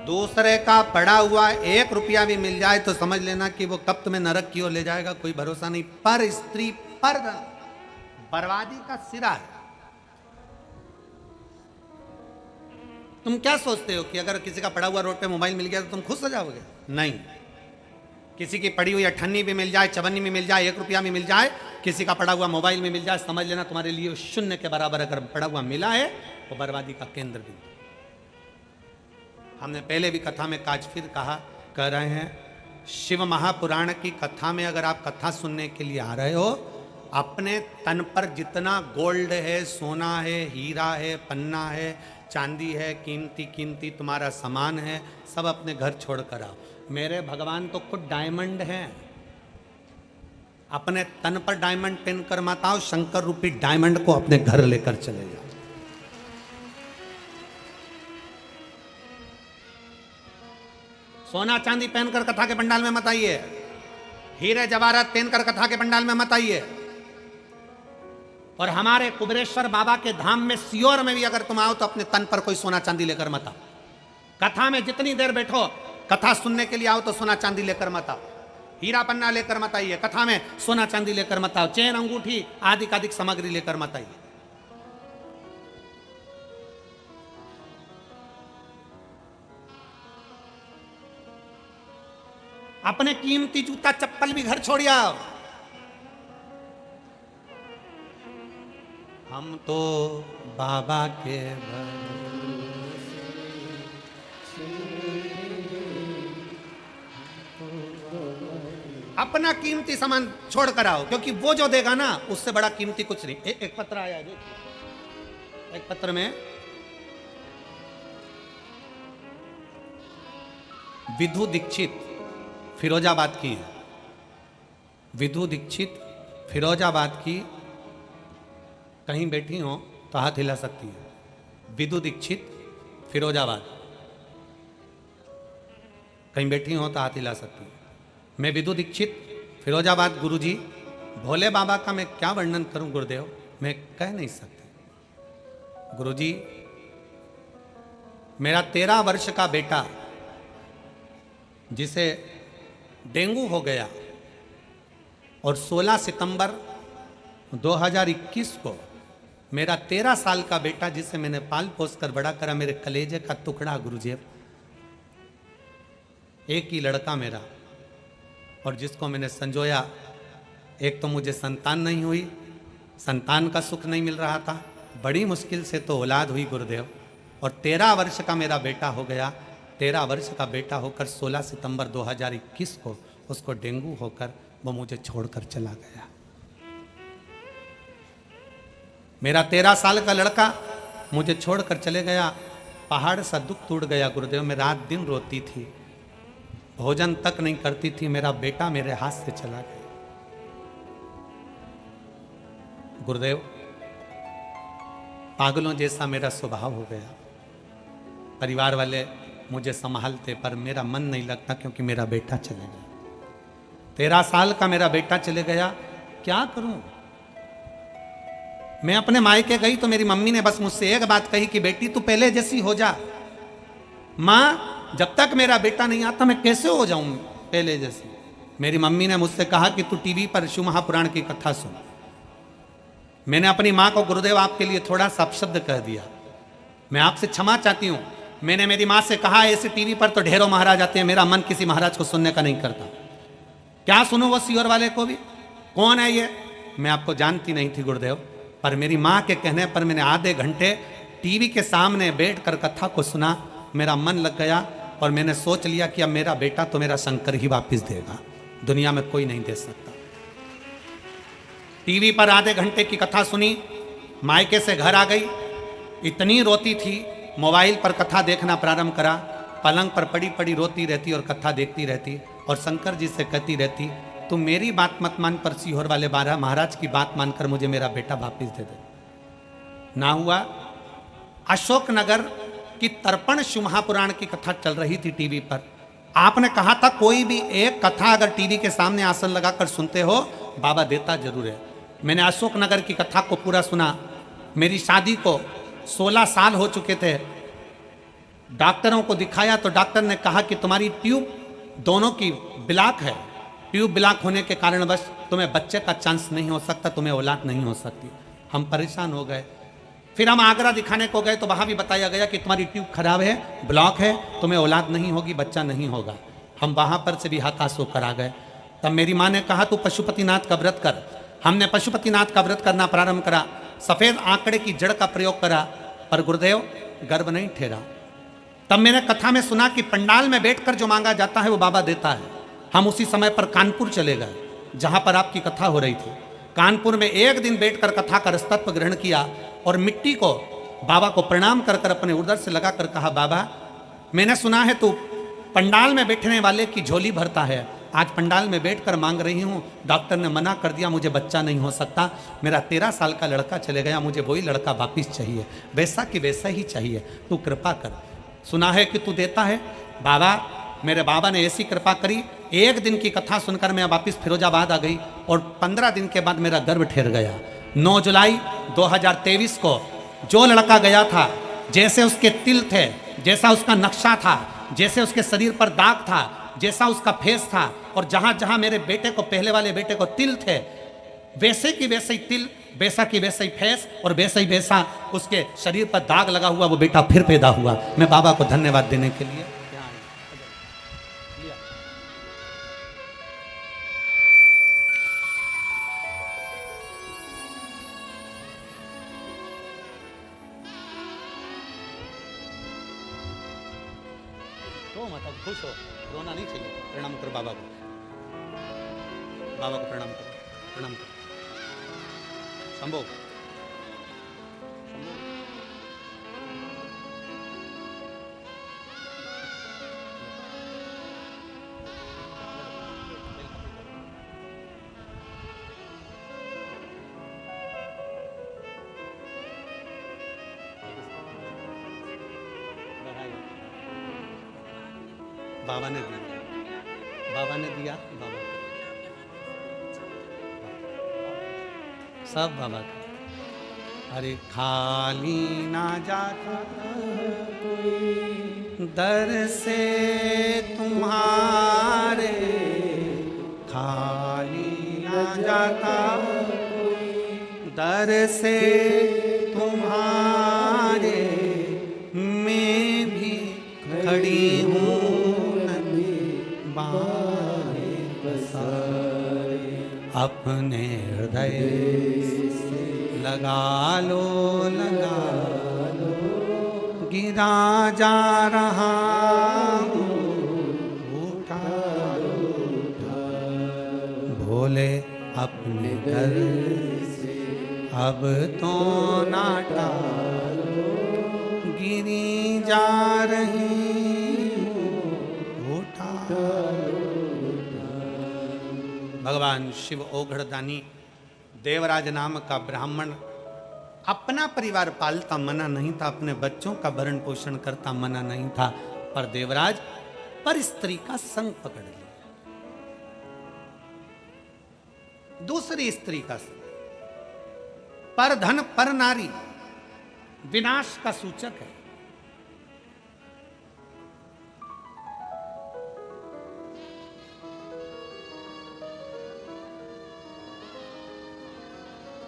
दूसरे का पड़ा हुआ 1 रुपया भी मिल जाए तो समझ लेना कि वो कब तुम्हें नरक की ओर ले जाएगा, कोई भरोसा नहीं। पर स्त्री पर धन, बर्बादी का सिरा है। तुम क्या सोचते हो कि अगर किसी का पड़ा हुआ रोड पे मोबाइल मिल गया तो तुम खुश हो जाओगे? नहीं। किसी की पड़ी हुई 98 भी मिल जाए, 54 भी मिल जाए, 1 रुपया भी मिल जाए, किसी का पड़ा हुआ मोबाइल में मिल जाए, समझ लेना तुम्हारे लिए शून्य के बराबर अगर पड़ा हुआ मिला है वो बर्बादी का केंद्र बिंदु। हमने पहले भी कथा में आज फिर कह रहे हैं, शिव महापुराण की कथा में अगर आप कथा सुनने के लिए आ रहे हो, अपने तन पर जितना गोल्ड है, सोना है, हीरा है, पन्ना है, चांदी है, कीमती कीमती तुम्हारा सामान है, सब अपने घर छोड़ कर आओ। मेरे भगवान तो खुद डायमंड हैं। अपने तन पर डायमंड पहन कर मत आओ, शंकर रूपी डायमंड को अपने घर लेकर चले जाओ। सोना चांदी पहनकर कथा के पंडाल में मत आइए, हीरे जवाहरात पहनकर कथा के पंडाल में मत आइए। और हमारे कुबेरेश्वर बाबा के धाम में सियोर में भी अगर तुम आओ तो अपने तन पर कोई सोना चांदी लेकर मत आओ। कथा में जितनी देर बैठो, कथा सुनने के लिए आओ तो सोना चांदी लेकर मत आओ, हीरा पन्ना लेकर मत आइए। कथा में सोना चांदी लेकर मत आओ, चेन अंगूठी आदि कादिक सामग्री लेकर मत आइए। अपने कीमती जूता चप्पल भी घर छोड़ आओ। हम तो बाबा के अपना कीमती सामान छोड़ कर आओ, क्योंकि वो जो देगा ना उससे बड़ा कीमती कुछ नहीं। एक पत्र आया जी, एक पत्र में विधु दीक्षित फिरोजाबाद की है। विधु दीक्षित फिरोजाबाद की, कहीं बैठी हो तो हाथ हिला सकती है। विधु दीक्षित फिरोजाबाद, कहीं बैठी हो तो हाथ हिला सकती है। मैं विधु दीक्षित फिरोजाबाद। गुरुजी, भोले बाबा का मैं क्या वर्णन करूं गुरुदेव, मैं कह नहीं सकता। गुरुजी, मेरा 13 वर्ष का बेटा जिसे डेंगू हो गया और 16 सितंबर 2021 को मेरा 13 साल का बेटा जिसे मैंने पाल पोस कर बड़ा करा, मेरे कलेजे का टुकड़ा गुरुजी, एक ही लड़का मेरा, और जिसको मैंने संजोया। एक तो मुझे संतान नहीं हुई, संतान का सुख नहीं मिल रहा था, बड़ी मुश्किल से तो औलाद हुई गुरुदेव, और 13 वर्ष का मेरा बेटा हो गया। 13 वर्ष का बेटा होकर 16 सितंबर 2021 को उसको डेंगू होकर वो मुझे छोड़कर चला गया। मेरा 13 साल का लड़का मुझे छोड़कर चले गया, पहाड़ सा दुख टूट गया गुरुदेव। मैं रात दिन रोती थी, भोजन तक नहीं करती थी, मेरा बेटा मेरे हाथ से चला गया। गुरुदेव, पागलों जैसा मेरा स्वभाव हो गया। परिवार वाले मुझे संभालते, पर मेरा मन नहीं लगता क्योंकि मेरा बेटा चले गया। 13 साल का मेरा बेटा चले गया, क्या करूं? मैं अपने मायके गई तो मेरी मम्मी ने बस मुझसे एक बात कही कि बेटी तू पहले जैसी हो जा। मां, जब तक मेरा बेटा नहीं आता मैं कैसे हो जाऊं पहले जैसी? मेरी मम्मी ने मुझसे कहा कि तू टीवी पर शिव महापुराण की कथा सुन। मैंने अपनी मां को गुरुदेव आपके लिए थोड़ा सा अपशब्द कह दिया, मैं आपसे क्षमा चाहती हूं। मैंने मेरी मां से कहा ऐसे टीवी पर तो ढेरों महाराज आते हैं, मेरा मन किसी महाराज को सुनने का नहीं करता। क्या सुनूं वो सीहोर वाले को भी? कौन है ये? मैं आपको जानती नहीं थी गुरुदेव, पर मेरी मां के कहने पर मैंने आधे घंटे टीवी के सामने बैठकर कथा को सुना। मेरा मन लग गया और मैंने सोच लिया कि अब मेरा बेटा तो मेरा शंकर ही वापस देगा, दुनिया में कोई नहीं दे सकता। टीवी पर आधे घंटे की कथा सुनी, मायके से घर आ गई, इतनी रोती थी, मोबाइल पर कथा देखना प्रारंभ करा। पलंग पर पड़ी पड़ी रोती रहती और कथा देखती रहती और शंकर जी से कहती रहती तुम मेरी बात मत मान, पर सीहोर वाले बारह महाराज की बात मानकर मुझे मेरा बेटा वापिस दे दे। ना हुआ। अशोकनगर की तर्पण शिव महापुराण की कथा चल रही थी टीवी पर। आपने कहा था कोई भी एक कथा अगर टीवी के सामने आसन लगाकर सुनते हो बाबा देता जरूर है। मैंने अशोकनगर की कथा को पूरा सुना। मेरी शादी को 16 साल हो चुके थे। डॉक्टरों को दिखाया तो डॉक्टर ने कहा कि तुम्हारी ट्यूब दोनों की ब्लॉक है, ट्यूब ब्लॉक होने के कारण बस तुम्हें बच्चे का चांस नहीं हो सकता, तुम्हें औलाद नहीं हो सकती। हम परेशान हो गए। फिर हम आगरा दिखाने को गए तो वहां भी बताया गया कि तुम्हारी ट्यूब खराब है, ब्लॉक है, तुम्हें औलाद नहीं होगी, बच्चा नहीं होगा। हम वहां पर से भी हताश होकर आ गए। तब मेरी माँ ने कहा तू पशुपतिनाथ का व्रत कर। हमने पशुपतिनाथ का व्रत करना प्रारंभ करा। सफेद आंकड़े की जड़ का प्रयोग करा, पर गुरुदेव गर्भ नहीं ठहरा। तब मैंने कथा में सुना कि पंडाल में बैठकर जो मांगा जाता है वो बाबा देता है। हम उसी समय पर कानपुर चले गए जहां पर आपकी कथा हो रही थी। कानपुर में एक दिन बैठकर कथा का रसतत्व ग्रहण किया और मिट्टी को बाबा को प्रणाम कर कर अपने उदर से लगाकर कहा बाबा मैंने सुना है तू पंडाल में बैठने वाले की झोली भरता है। आज पंडाल में बैठकर मांग रही हूँ, डॉक्टर ने मना कर दिया, मुझे बच्चा नहीं हो सकता। मेरा 13 साल का लड़का चले गया, मुझे वही लड़का वापिस चाहिए, वैसा कि वैसा ही चाहिए, तू कृपा कर। सुना है कि तू देता है। बाबा, मेरे बाबा ने ऐसी कृपा करी, एक दिन की कथा सुनकर मैं वापिस फिरोजाबाद आ गई और 15 दिन के बाद मेरा गर्भ ठहर गया। 9 जुलाई 2023 को जो लड़का गया था, जैसे उसके तिल थे, जैसा उसका नक्शा था, जैसे उसके शरीर पर दाग था, जैसा उसका फेस था, और जहां जहां मेरे बेटे को, पहले वाले बेटे को तिल थे, वैसे की वैसे ही तिल, वैसा की वैसा ही फेस और वैसा ही वैसा उसके शरीर पर दाग लगा हुआ वो बेटा फिर पैदा हुआ। मैं बाबा को धन्यवाद देने के लिए तो मतलब खुश हो, रोना नहीं चाहिए। प्रणाम करो बाबा को, बाबा को प्रणाम करो, प्रणाम करो। शंभो, बाबा ने दिया, बाबा ने दिया, बाबा सब बाबा का। अरे खाली ना जाता दर से तुम्हारे, खाली ना जाता दर से तुम्हारे, मैं भी खड़ी हूँ अपने हृदय लगा लो, लगा लो, गिरा जा रहा हूँ, उठा भोले अपने घर से अब तो ना टालो। जा रही उठा। भगवान शिव ओघड़दानी देवराज नाम का ब्राह्मण अपना परिवार पालता मना नहीं था, अपने बच्चों का भरण पोषण करता मना नहीं था, पर देवराज पर स्त्री का संग पकड़ लिया, दूसरी स्त्री का संग। पर धन पर नारी विनाश का सूचक है।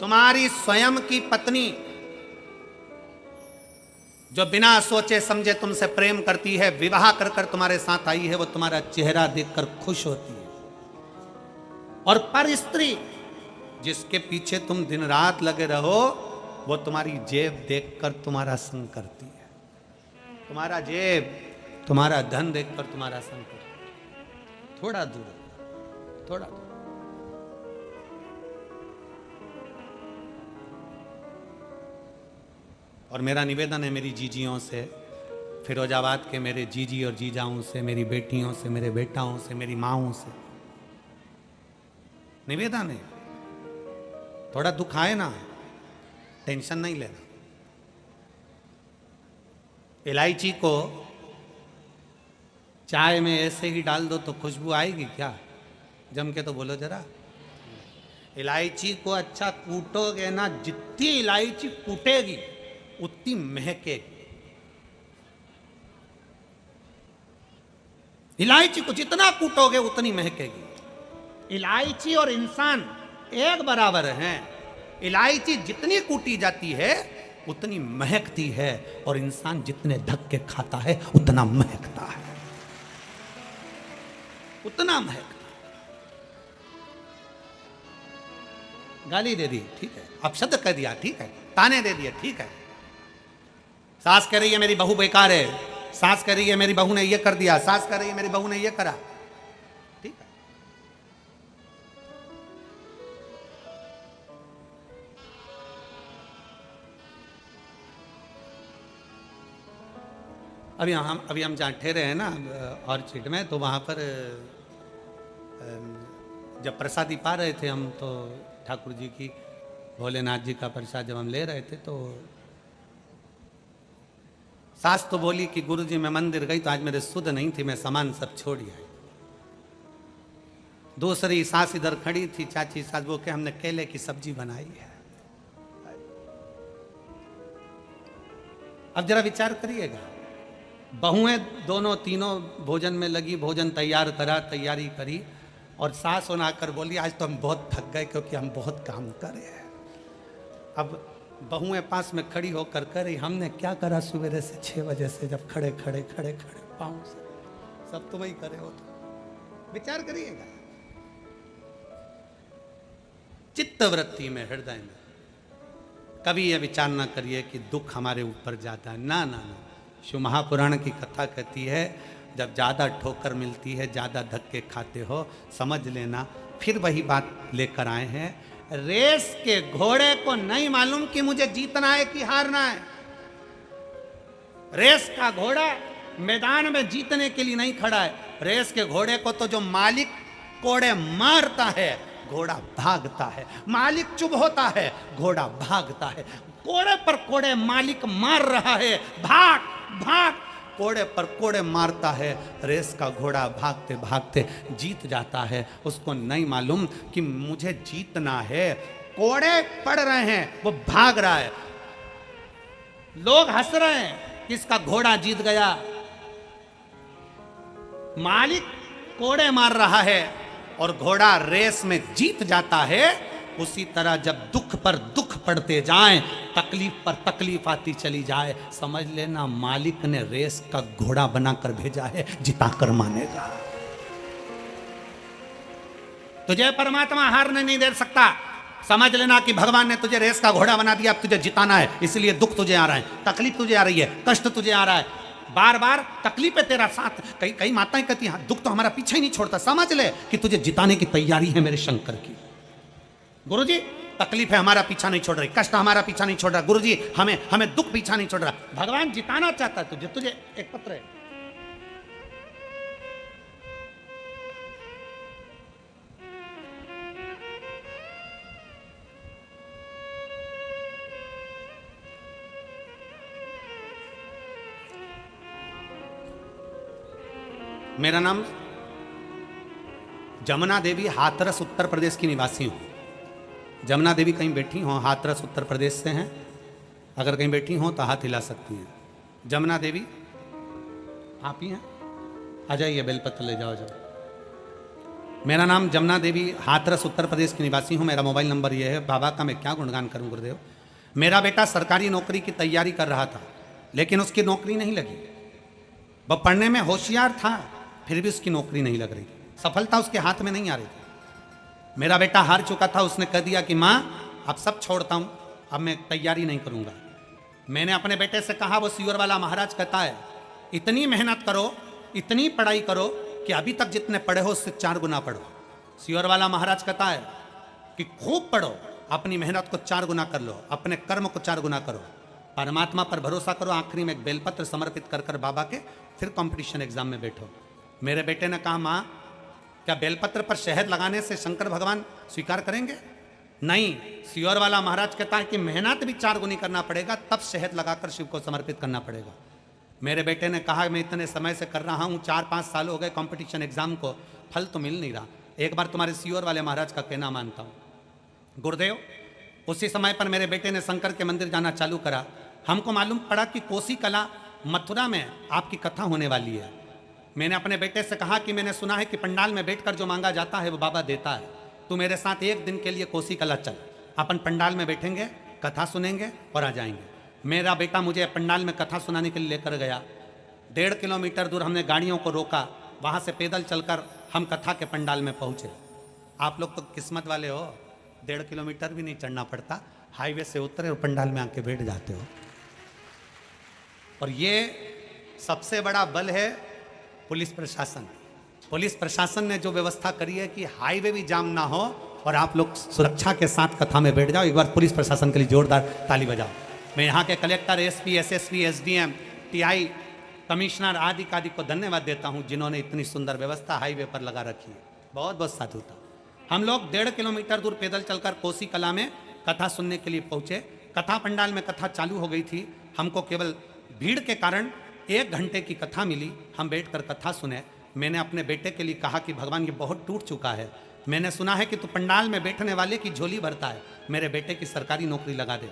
तुम्हारी स्वयं की पत्नी जो बिना सोचे समझे तुमसे प्रेम करती है, विवाह कर कर तुम्हारे साथ आई है, वो तुम्हारा चेहरा देखकर खुश होती है। और पर स्त्री जिसके पीछे तुम दिन रात लगे रहो, वो तुम्हारी जेब देखकर तुम्हारा संग करती है। तुम्हारा जेब, तुम्हारा धन देखकर तुम्हारा संग करती है। थोड़ा दूर, थोड़ा दूर। और मेरा निवेदन है मेरी जीजियों से, फिरोजाबाद के मेरे जीजी और जीजाओं से, मेरी बेटियों से, मेरे बेटाओं से, मेरी माओं से निवेदन है, थोड़ा दुख आए ना, टेंशन नहीं लेना। इलायची को चाय में ऐसे ही डाल दो तो खुशबू आएगी क्या? जम के तो बोलो जरा। इलायची को अच्छा कूटोगे ना, जितनी इलायची कूटेगी उतनी महकेगी। इलायची को जितना कूटोगे उतनी महकेगी। इलायची और इंसान एक बराबर हैं। इलायची जितनी कूटी जाती है उतनी महकती है, और इंसान जितने धक्के खाता है उतना महकता है, उतना महकता है। गाली दे दी, ठीक है, अपशब्द कह दिया, ठीक है, ताने दे दिए, ठीक है। सास कह रही है मेरी बहू बेकार है, सास कह रही है मेरी बहू ने ये कर दिया, सास कह रही है मेरी बहू ने ये करा, ठीक है। अभी हम जहाँ ठहरे हैं ना ऑर्चिड में, तो वहाँ पर जब प्रसादी पा रहे थे हम, तो ठाकुर जी की, भोलेनाथ जी का प्रसाद जब हम ले रहे थे, तो सास तो बोली कि गुरुजी मैं मंदिर गई तो आज मेरे सुध नहीं थी, मैं सामान सब छोड़ आई। दूसरी सास इधर खड़ी थी, चाची सास, वो के हमने केले की सब्जी बनाई है। अब जरा विचार करिएगा, बहुएं दोनों तीनों भोजन में लगी, भोजन तैयार करा, तैयारी करी, और सास होना आकर बोली आज तो हम बहुत थक गए क्योंकि हम बहुत काम करे हैं। अब बहुएं पास में खड़ी होकर कर रही, हमने क्या करा सवेरे से 6 बजे से, जब खड़े खड़े खड़े खड़े पाँव से, सब तो वही करे हो। तो विचार करिएगा, चित्त वृत्ति में, हृदय में कभी यह विचार ना करिए कि दुख हमारे ऊपर जाता है। ना ना ना, शिव महापुराण की कथा कहती है जब ज़्यादा ठोकर मिलती है, ज़्यादा धक्के खाते हो, समझ लेना फिर वही बात लेकर आए हैं। रेस के घोड़े को नहीं मालूम कि मुझे जीतना है कि हारना है। रेस का घोड़ा मैदान में जीतने के लिए नहीं खड़ा है। रेस के घोड़े को तो जो मालिक कोड़े मारता है, घोड़ा भागता है। मालिक चुप होता है, घोड़ा भागता है। कोड़े पर कोड़े मालिक मार रहा है, भाग भाग, कोड़े पर कोड़े मारता है। रेस का घोड़ा भागते भागते जीत जाता है। उसको नहीं मालूम कि मुझे जीतना है। कोड़े पड़ रहे हैं, वो भाग रहा है। लोग हंस रहे हैं कि इसका घोड़ा जीत गया। मालिक कोड़े मार रहा है और घोड़ा रेस में जीत जाता है। उसी तरह जब दुख पर दुख पड़ते जाएं, तकलीफ पर तकलीफ आती चली जाए, समझ लेना मालिक ने रेस का घोड़ा बनाकर भेजा है, जिताकर मानेगा। तुझे परमात्मा हारने नहीं दे सकता। समझ लेना कि भगवान ने तुझे रेस का घोड़ा बना दिया, अब तुझे जिताना है। इसलिए दुख तुझे आ रहा है, तकलीफ तुझे आ रही है, कष्ट तुझे आ रहा है, बार बार तकलीफ है तेरा साथ। कई माताएं कहती हैं दुख तो हमारा पीछे ही नहीं छोड़ता। समझ ले कि तुझे जिताने की तैयारी है मेरे शंकर की। गुरुजी तकलीफ है हमारा पीछा नहीं छोड़ रही, कष्ट हमारा पीछा नहीं छोड़ रहा, गुरुजी हमें हमें दुख पीछा नहीं छोड़ रहा। भगवान जिताना चाहता है तुझे, तुझे एक पत्र है। मेरा नाम जमुना देवी, हाथरस उत्तर प्रदेश की निवासी हूँ। जमुना देवी कहीं बैठी हो, हाथरस उत्तर प्रदेश से हैं, अगर कहीं बैठी हो तो हाथ हिला सकती हैं। जमुना देवी आप ही हैं, आ जाइए, बेलपत्र ले जाओ जाओ। मेरा नाम जमुना देवी, हाथरस उत्तर प्रदेश की निवासी हूँ। मेरा मोबाइल नंबर ये है। बाबा का मैं क्या गुणगान करूँ गुरुदेव। मेरा बेटा सरकारी नौकरी की तैयारी कर रहा था, लेकिन उसकी नौकरी नहीं लगी। वह पढ़ने में होशियार था, फिर भी उसकी नौकरी नहीं लग रही, सफलता उसके हाथ में नहीं आ रही थी। मेरा बेटा हार चुका था, उसने कह दिया कि माँ अब सब छोड़ता हूँ, अब मैं तैयारी नहीं करूँगा। मैंने अपने बेटे से कहा, वो सियोर वाला महाराज कहता है इतनी मेहनत करो, इतनी पढ़ाई करो कि अभी तक जितने पढ़े हो उससे 4 गुना पढ़ो। सियोर वाला महाराज कहता है कि खूब पढ़ो, अपनी मेहनत को 4 गुना कर लो, अपने कर्म को 4 गुना करो, परमात्मा पर भरोसा करो। आखिरी में एक बेलपत्र समर्पित कर कर बाबा के फिर कंपटीशन एग्जाम में बैठो। मेरे बेटे ने कहा, माँ क्या बेलपत्र पर शहद लगाने से शंकर भगवान स्वीकार करेंगे? नहीं, सियोर वाला महाराज कहता है कि मेहनत भी 4 गुनी करना पड़ेगा, तब शहद लगाकर शिव को समर्पित करना पड़ेगा। मेरे बेटे ने कहा, मैं इतने समय से कर रहा हूँ, 4-5 साल हो गए कंपटीशन एग्जाम को, फल तो मिल नहीं रहा, एक बार तुम्हारे सियोर वाले महाराज का कहना मानता हूँ। गुरुदेव, उसी समय पर मेरे बेटे ने शंकर के मंदिर जाना चालू करा। हमको मालूम पड़ा कि कोसी कला मथुरा में आपकी कथा होने वाली है। मैंने अपने बेटे से कहा कि मैंने सुना है कि पंडाल में बैठकर जो मांगा जाता है वो बाबा देता है, तू मेरे साथ एक दिन के लिए कोसी कला चल, अपन पंडाल में बैठेंगे, कथा सुनेंगे और आ जाएंगे। मेरा बेटा मुझे पंडाल में कथा सुनाने के लिए लेकर गया। 1.5 किलोमीटर दूर हमने गाड़ियों को रोका, वहाँ से पैदल चलकर हम कथा के पंडाल में पहुँचे। आप लोग तो किस्मत वाले हो, 1.5 किलोमीटर भी नहीं चढ़ना पड़ता, हाईवे से उतरे और पंडाल में आके बैठ जाते हो। और ये सबसे बड़ा बल है पुलिस प्रशासन। पुलिस प्रशासन ने जो व्यवस्था करी है कि हाईवे भी जाम ना हो और आप लोग सुरक्षा के साथ कथा में बैठ जाओ। एक बार पुलिस प्रशासन के लिए जोरदार ताली बजाओ। मैं यहाँ के collector, SP, SSP, SDM, TI, commissioner आदि को धन्यवाद देता हूँ जिन्होंने इतनी सुंदर व्यवस्था हाईवे पर लगा रखी है। बहुत बहुत साधुता। हम लोग 1.5 किलोमीटर दूर पैदल चलकर कोसी कला में कथा सुनने के लिए पहुँचे। कथा पंडाल में कथा चालू हो गई थी। हमको केवल भीड़ के कारण 1 घंटे की कथा मिली। हम बैठकर कथा सुने। मैंने अपने बेटे के लिए कहा कि भगवान ये बहुत टूट चुका है, मैंने सुना है कि तू पंडाल में बैठने वाले की झोली भरता है, मेरे बेटे की सरकारी नौकरी लगा दे।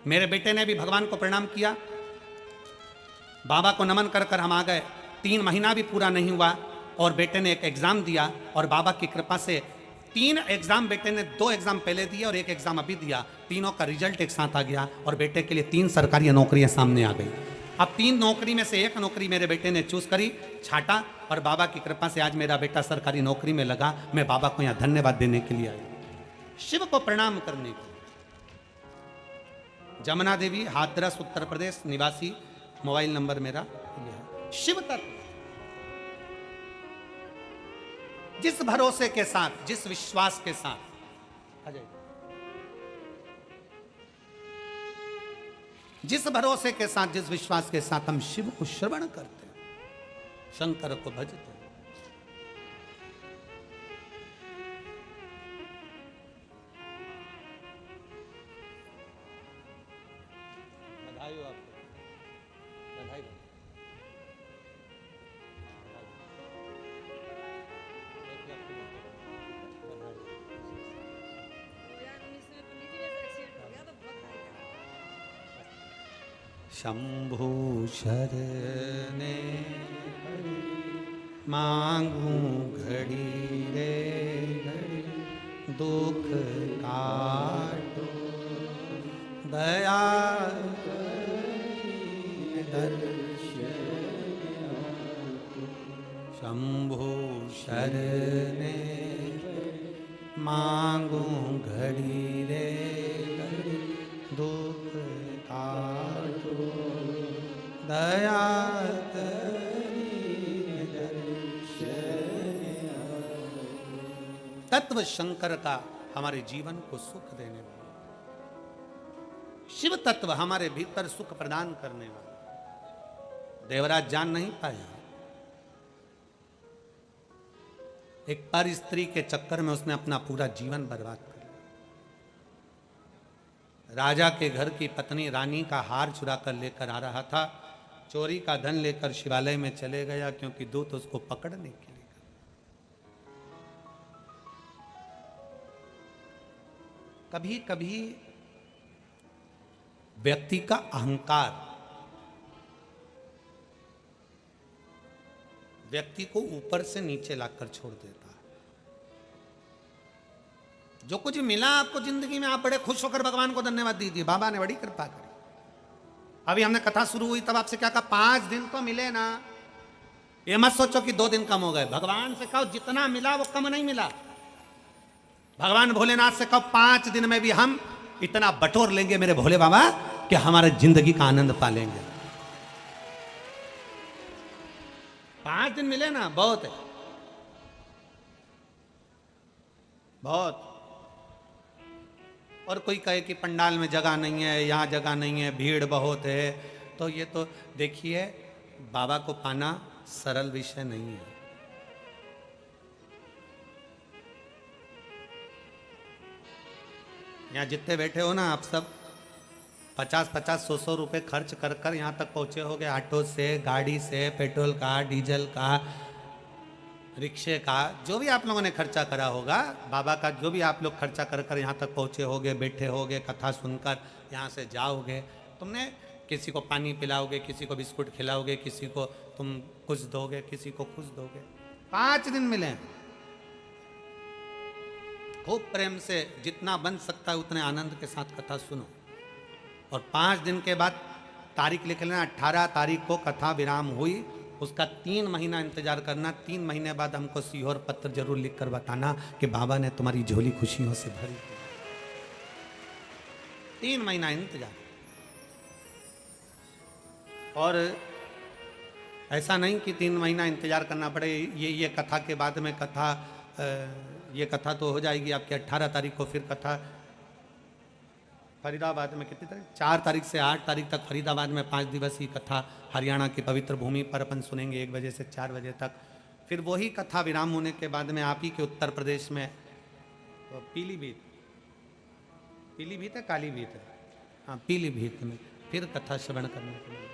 मेरे बेटे ने भी भगवान को प्रणाम किया, बाबा को नमन कर कर हम आ गए। 3 महीना भी पूरा नहीं हुआ और बेटे ने एक एग्ज़ाम दिया और बाबा की कृपा से 3 एग्ज़ाम, बेटे ने 2 एग्ज़ाम पहले दिए और 1 एग्ज़ाम अभी दिया। तीनों का रिजल्ट एक साथ आ गया और बेटे के लिए 3 सरकारी नौकरियां सामने आ गई। अब 3 नौकरी में से 1 नौकरी मेरे बेटे ने चूज करी, छाटा, और बाबा की कृपा से आज मेरा बेटा सरकारी नौकरी में लगा। मैं बाबा को यहाँ धन्यवाद देने के लिए आया, शिव को प्रणाम करने के लिए। जमुना देवी, हाथरस, उत्तर प्रदेश निवासी। मोबाइल नंबर मेरा यह है। शिव तत्व जिस भरोसे के साथ, जिस विश्वास के साथ, जिस भरोसे के साथ, जिस विश्वास के साथ हम शिव को श्रवण करते हैं, शंकर को भजते हैं, बधाई हो आपको, बधाई हो। शंभु शरणे मांगू घड़ी रे घड़ी, दुख काटो दया शंभु शरणे मांगू घड़ी रे घड़ी, दुख काटो दया तत्व शंकर का हमारे जीवन को सुख देने वाला। शिव तत्व हमारे भीतर सुख प्रदान करने वाला। देवराज जान नहीं पाया, एक पर स्त्री के चक्कर में उसने अपना पूरा जीवन बर्बाद कर लिया। राजा के घर की पत्नी रानी का हार चुरा कर लेकर आ रहा था, चोरी का धन लेकर शिवालय में चले गया, क्योंकि दूत उसको पकड़ने के लिए। कभी कभी व्यक्ति का अहंकार व्यक्ति को ऊपर से नीचे लाकर छोड़ देता है। जो कुछ मिला आपको जिंदगी में, आप बड़े खुश होकर भगवान को धन्यवाद दीजिए, बाबा ने बड़ी कृपा करी। अभी हमने कथा शुरू हुई तब आपसे क्या कहा, 5 दिन तो मिले ना, ये मत सोचो कि 2 दिन कम हो गए। भगवान से कहो जितना मिला वो कम नहीं मिला। भगवान भोलेनाथ से कहो 5 दिन में भी हम इतना बटोर लेंगे मेरे भोले बाबा कि हमारे जिंदगी का आनंद पालेंगे। 5 दिन मिले ना, बहुत है, बहुत। और कोई कहे कि पंडाल में जगह नहीं है, यहाँ जगह नहीं है, भीड़ बहुत है, तो ये तो देखिए बाबा को पाना सरल विषय नहीं है। यहाँ जितने बैठे हो ना आप सब 50-50, 100-100 रुपए खर्च कर कर यहाँ तक पहुँचे होगे, ऑटो से, गाड़ी से, पेट्रोल का, डीजल का, रिक्शे का, जो भी आप लोगों ने खर्चा करा होगा, बाबा का जो भी आप लोग खर्चा कर कर यहाँ तक पहुँचे होगे, बैठे होगे, कथा सुनकर यहाँ से जाओगे। तुमने किसी को पानी पिलाओगे, किसी को बिस्कुट खिलाओगे, किसी को तुम कुछ दोगे, किसी को कुछ दोगे। 5 दिन मिले, खूब प्रेम से जितना बन सकता है उतने आनंद के साथ कथा सुनो। और 5 दिन के बाद तारीख लिख लेना, 18 तारीख को कथा विराम हुई, उसका 3 महीना इंतजार करना। 3 महीने बाद हमको सीहोर पत्र जरूर लिखकर बताना कि बाबा ने तुम्हारी झोली खुशियों से भरी। 3 महीना इंतजार। और ऐसा नहीं कि 3 महीना इंतजार करना पड़े, ये कथा के बाद में कथा, ये कथा तो हो जाएगी आपकी 18 तारीख को। फिर कथा फरीदाबाद में कितनी तारीख, 4 तारीख से 8 तारीख तक फरीदाबाद में 5 दिवसीय कथा हरियाणा की पवित्र भूमि पर अपन सुनेंगे 1 बजे से 4 बजे तक। फिर वही कथा विराम होने के बाद में आप ही के उत्तर प्रदेश में पीलीभीत, पीलीभीत है कालीभीत है, हाँ पीलीभीत में फिर कथा श्रवण करने को मिली।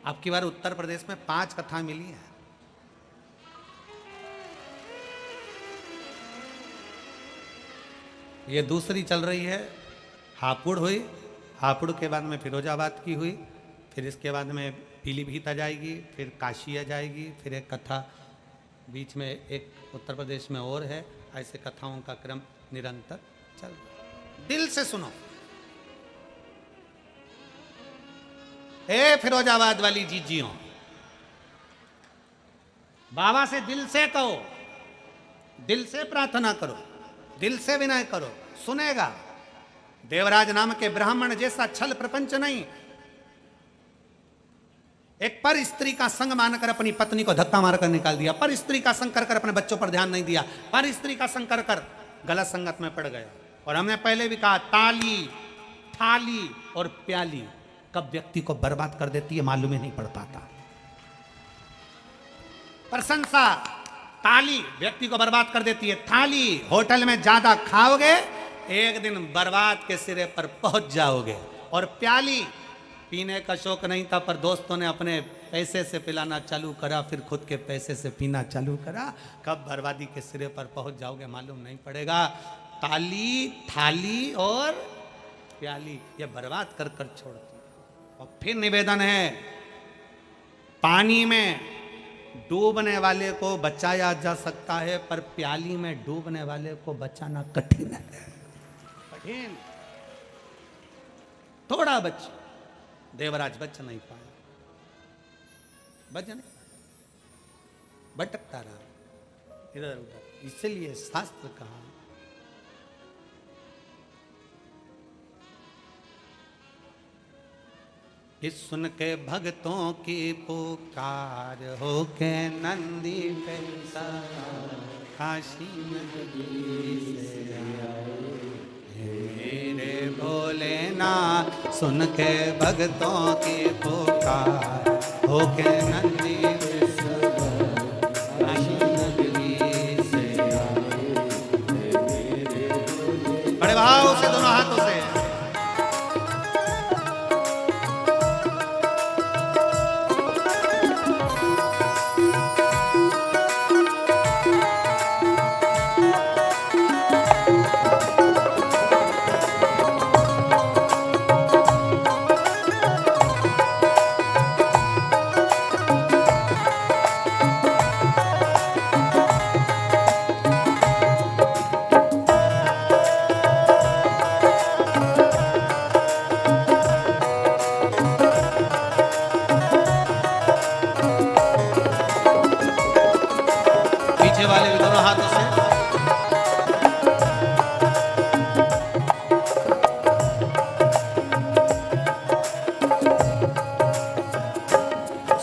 आपकी बार उत्तर प्रदेश में 5 कथा मिली है। ये दूसरी चल रही है, हापुड़ हुई, हापुड़ के बाद में फिरोजाबाद की हुई, फिर इसके बाद में पीलीभीत आ जाएगी, फिर काशी आ जाएगी, फिर एक कथा बीच में एक उत्तर प्रदेश में और है। ऐसे कथाओं का क्रम निरंतर चल रहा। दिल से सुनो, हे फिरोजाबाद वाली जीजियों, बाबा से दिल से कहो, दिल से प्रार्थना करो, दिल से विनय करो, सुनेगा। देवराज नाम के ब्राह्मण जैसा छल प्रपंच नहीं। एक पर स्त्री का संग मानकर अपनी पत्नी को धक्का मारकर निकाल दिया, पर स्त्री का संग कर अपने बच्चों पर ध्यान नहीं दिया, पर स्त्री का संग कर गलत संगत में पड़ गया। और हमने पहले भी कहा, ताली, थाली और प्याली कब व्यक्ति को बर्बाद कर देती है मालूम ही नहीं पड़ पाता। प्रशंसा, ताली व्यक्ति को बर्बाद कर देती है। थाली, होटल में ज्यादा खाओगे एक दिन बर्बाद के सिरे पर पहुंच जाओगे। और प्याली, पीने का शौक नहीं था पर दोस्तों ने अपने पैसे से पिलाना चालू करा, फिर खुद के पैसे से पीना चालू करा, कब बर्बादी के सिरे पर पहुंच जाओगे मालूम नहीं पड़ेगा। ताली, थाली और प्याली ये बर्बाद कर कर छोड़ती। और फिर निवेदन है, पानी में डूबने वाले को बचाया जा सकता है पर प्याली में डूबने वाले को बचाना कठिन है, कठिन। थोड़ा बच, देवराज बच नहीं पाया, बच नहीं, भटकता रहा इधर उधर। इसलिए शास्त्र कहा, कि सुन के भक्तों की पुकार हो के नंदी पे काशी नगरी से आए, मेरे भोलेनाथ सुन के भक्तों की पुकार, होके नंदी बड़े भाव से दोनों हाथों से। पीछे वाले भी दोनों हाथों से।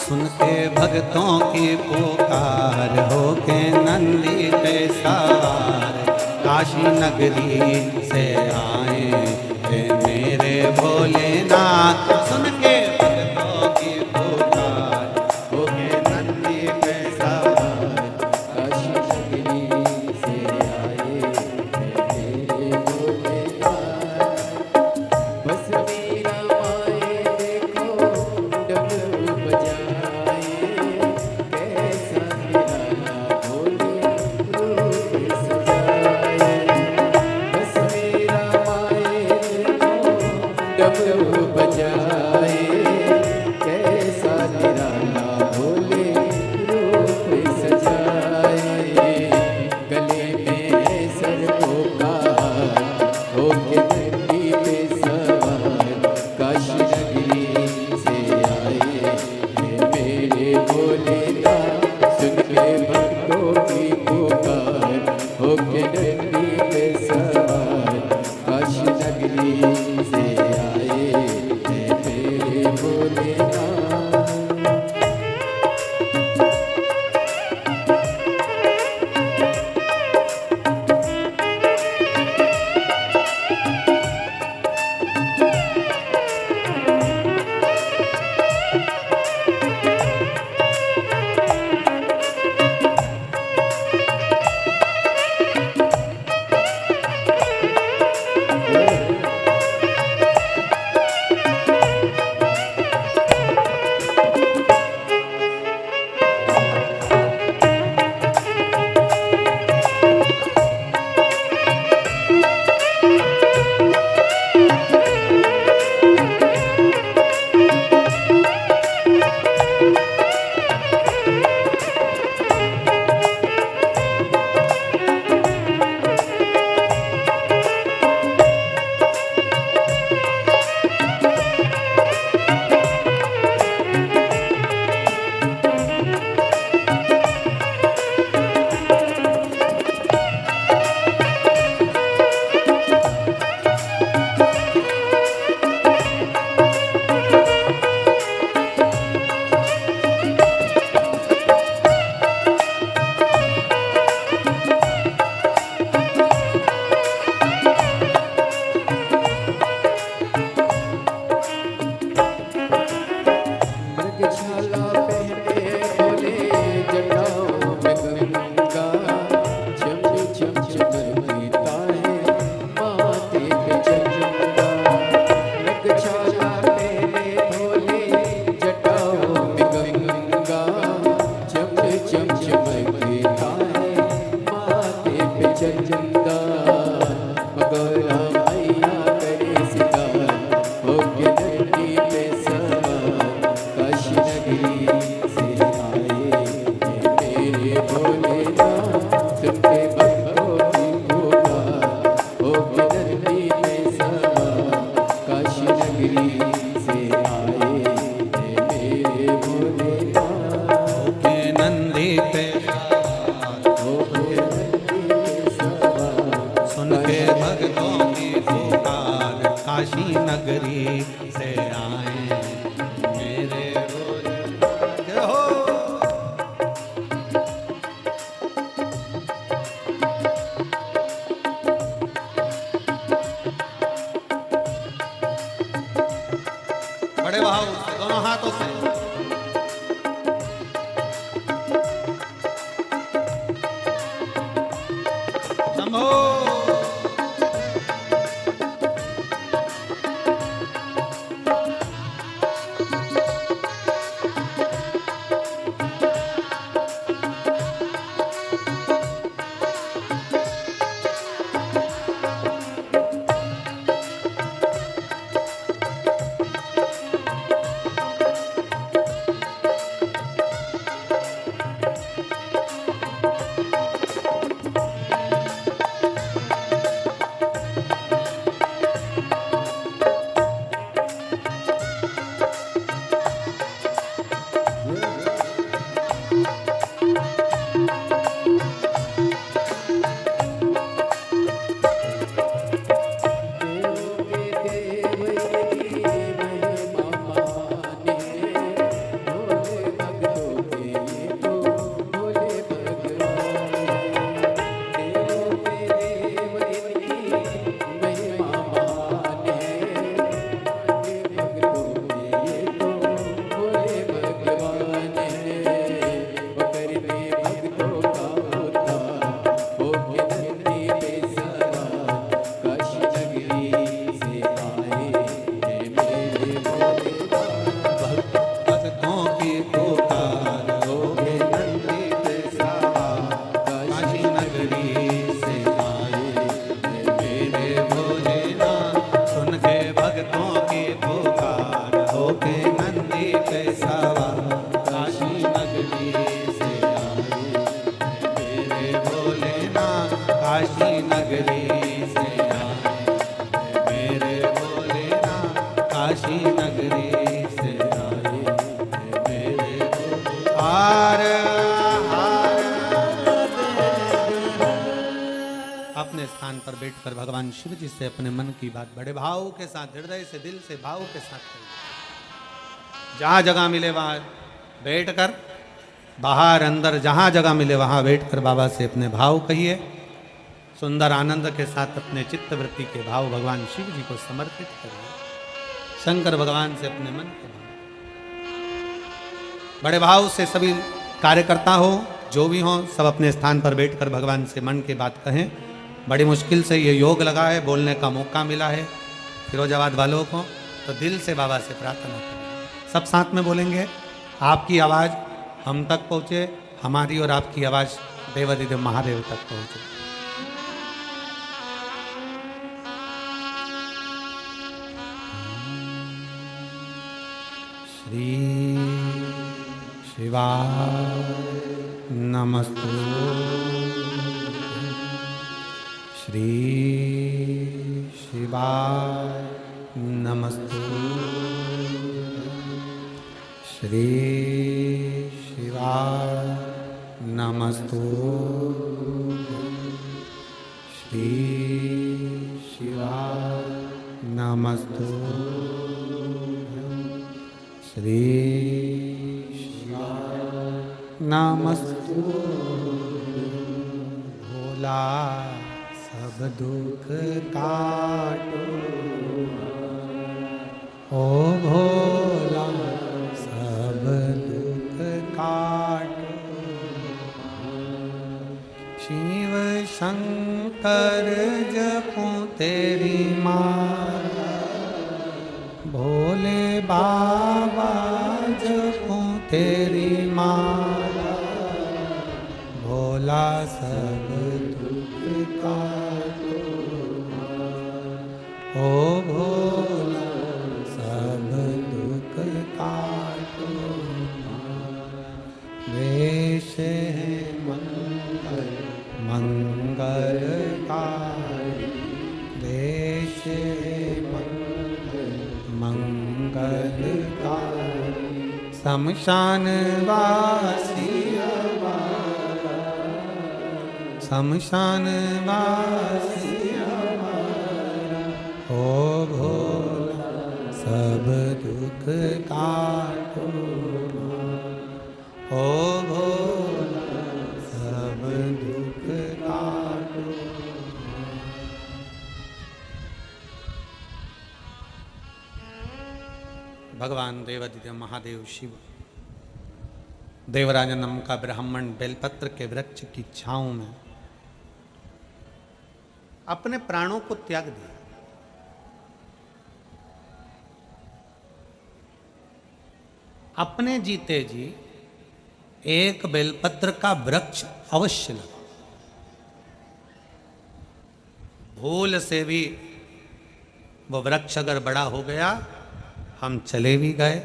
सुन के भक्तों की पुकार, होके नंदी पे सवार, काशी नगरी से आए हे मेरे भोलेनाथ। सुन के भक्तों की पुकार, होके नंदी पे सवार, काशी नगरी से आए हे मेरे भोलेनाथ। बस मेरा माए देखो डमरू बजाए, कैसा निराला भोले रूप सजाए। बस मेरा माए देखो डमरू बजाए, कैसा निराला भोले रूप सजाए। गले में सरकों का होके नंदी पे सवार, काशी नगरी से आए हे मेरे भोलेनाथ। सुन के भक्तों की पुकार, होके नंदी पे सवार, काशी नगरी से आए हे मेरे भोलेनाथ। मृगशाला पहने भोले जटाओं में गंगा, झम झम चमकता है माथे पे चंदा। मृगशाला पहने भोले जटाओं में गंगा, झम झम चमकता है माथे पे चंदा। मगरा मैया करे सितार, होके नंदी पे सवार, काशी नगरी से आए हे मेरे भोलेनाथ। सुन के भक्तों की पुकार, होके नंदी पे सवार, काशी नगरी से आए हे मेरे भोलेनाथ। होके नंदी पे होके नंदी पे सवार, सुन के भक्तों की पुकार, काशी नगरी से आए मेरे भोलेनाथ। जय हो। हार हार। अपने स्थान पर बैठकर भगवान शिव जी से अपने मन की बात बड़े भाव के साथ, हृदय से, दिल से, भाव के साथ करिए। जहां जगह मिले वहां बैठकर, बाहर अंदर जहां जगह मिले वहां बैठकर बाबा से अपने भाव कहिए। सुंदर आनंद के साथ अपने चित्त वृत्ति के भाव भगवान शिव जी को समर्पित करिए। शंकर भगवान से अपने मन के भाव बड़े भाव से सभी कार्यकर्ता हो, जो भी हो, सब अपने स्थान पर बैठकर भगवान से मन की बात कहें। बड़ी मुश्किल से ये योग लगा है, बोलने का मौका मिला है फिरोजाबाद वालों को, तो दिल से बाबा से प्रार्थना करें। सब साथ में बोलेंगे, आपकी आवाज़ हम तक पहुँचे, हमारी और आपकी आवाज़ देवाधिदेव महादेव तक पहुँचे। श्री शिवाय नमस्तुभ्यं। श्री शिवाय नमस्तुभ्यं। श्री शिवाय नमस्तुभ्यं। श्री शिवाय नमस्तुभ्यं। श्री शिवाय नमस्तुभ्यं। भोला सब दुख काटो, ओ भोला सब दुख काटो। शिव शंकर जपूं तेरी माला, भोले बाबा जपूं तेरी माला। भोला सब दुख काटो, ओ भोला सब दुख काटो। वेश है मंगल मंगलकारी, वेश है मंगलकारी। शमशान वासी हमारा, शमशान वासी हमारा। ओ भोला सब दुख काटो, ओ भोला सब दुख काटो। भगवान देवाधिदेव महादेव शिव देवराज नाम का ब्राह्मण बेलपत्र के वृक्ष की छांव में अपने प्राणों को त्याग दिया। अपने जीते जी एक बेलपत्र का वृक्ष अवश्य लगा। भूल से भी वो वृक्ष अगर बड़ा हो गया, हम चले भी गए,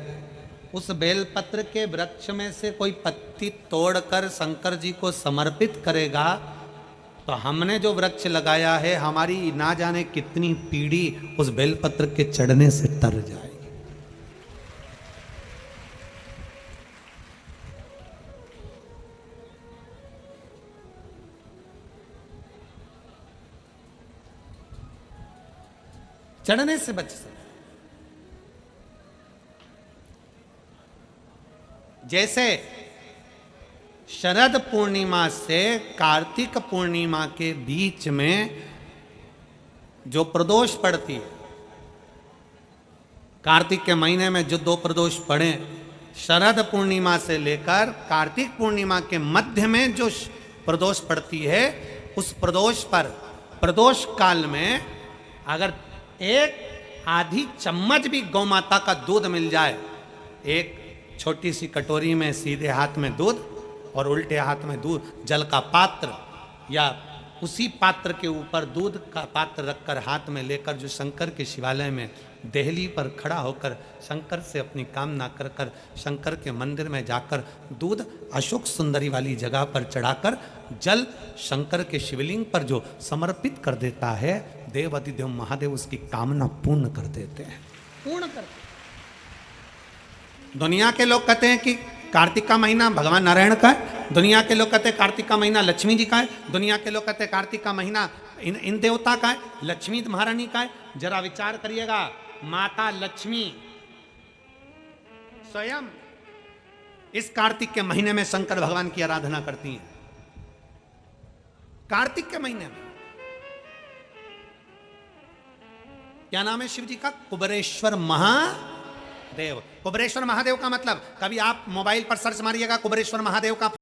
उस बेलपत्र के वृक्ष में से कोई पत्ती तोड़कर शंकर जी को समर्पित करेगा तो हमने जो वृक्ष लगाया है, हमारी ना जाने कितनी पीढ़ी उस बेलपत्र के चढ़ने से तर जाएगी। चढ़ने से बच सकते। जैसे शरद पूर्णिमा से कार्तिक पूर्णिमा के बीच में जो प्रदोष पड़ती है, कार्तिक के महीने में जो 2 प्रदोष पड़े, शरद पूर्णिमा से लेकर कार्तिक पूर्णिमा के मध्य में जो प्रदोष पड़ती है, उस प्रदोष पर प्रदोष काल में अगर एक आधी चम्मच भी गौ माता का दूध मिल जाए, एक छोटी सी कटोरी में सीधे हाथ में दूध और उल्टे हाथ में दूध, जल का पात्र या उसी पात्र के ऊपर दूध का पात्र रखकर हाथ में लेकर जो शंकर के शिवालय में देहली पर खड़ा होकर शंकर से अपनी कामना कर कर शंकर के मंदिर में जाकर दूध अशोक सुंदरी वाली जगह पर चढ़ाकर जल शंकर के शिवलिंग पर जो समर्पित कर देता है, देवाधिदेव महादेव उसकी कामना पूर्ण कर देते हैं, पूर्ण करते हैं। दुनिया के लोग कहते हैं कि कार्तिक का महीना भगवान नारायण का है। दुनिया के लोग कहते हैं कार्तिक का महीना लक्ष्मी जी का है। दुनिया के लोग कहते हैं कार्तिक का महीना इन देवता का है, लक्ष्मी महारानी का है। जरा विचार करिएगा, माता लक्ष्मी स्वयं इस कार्तिक के महीने में शंकर भगवान की आराधना करती हैं। कार्तिक के महीने में क्या नाम है शिव जी का? कुबेरेश्वर महादेव। कुबेरेश्वर महादेव का मतलब कभी आप मोबाइल पर सर्च मारिएगा कुबेरेश्वर महादेव का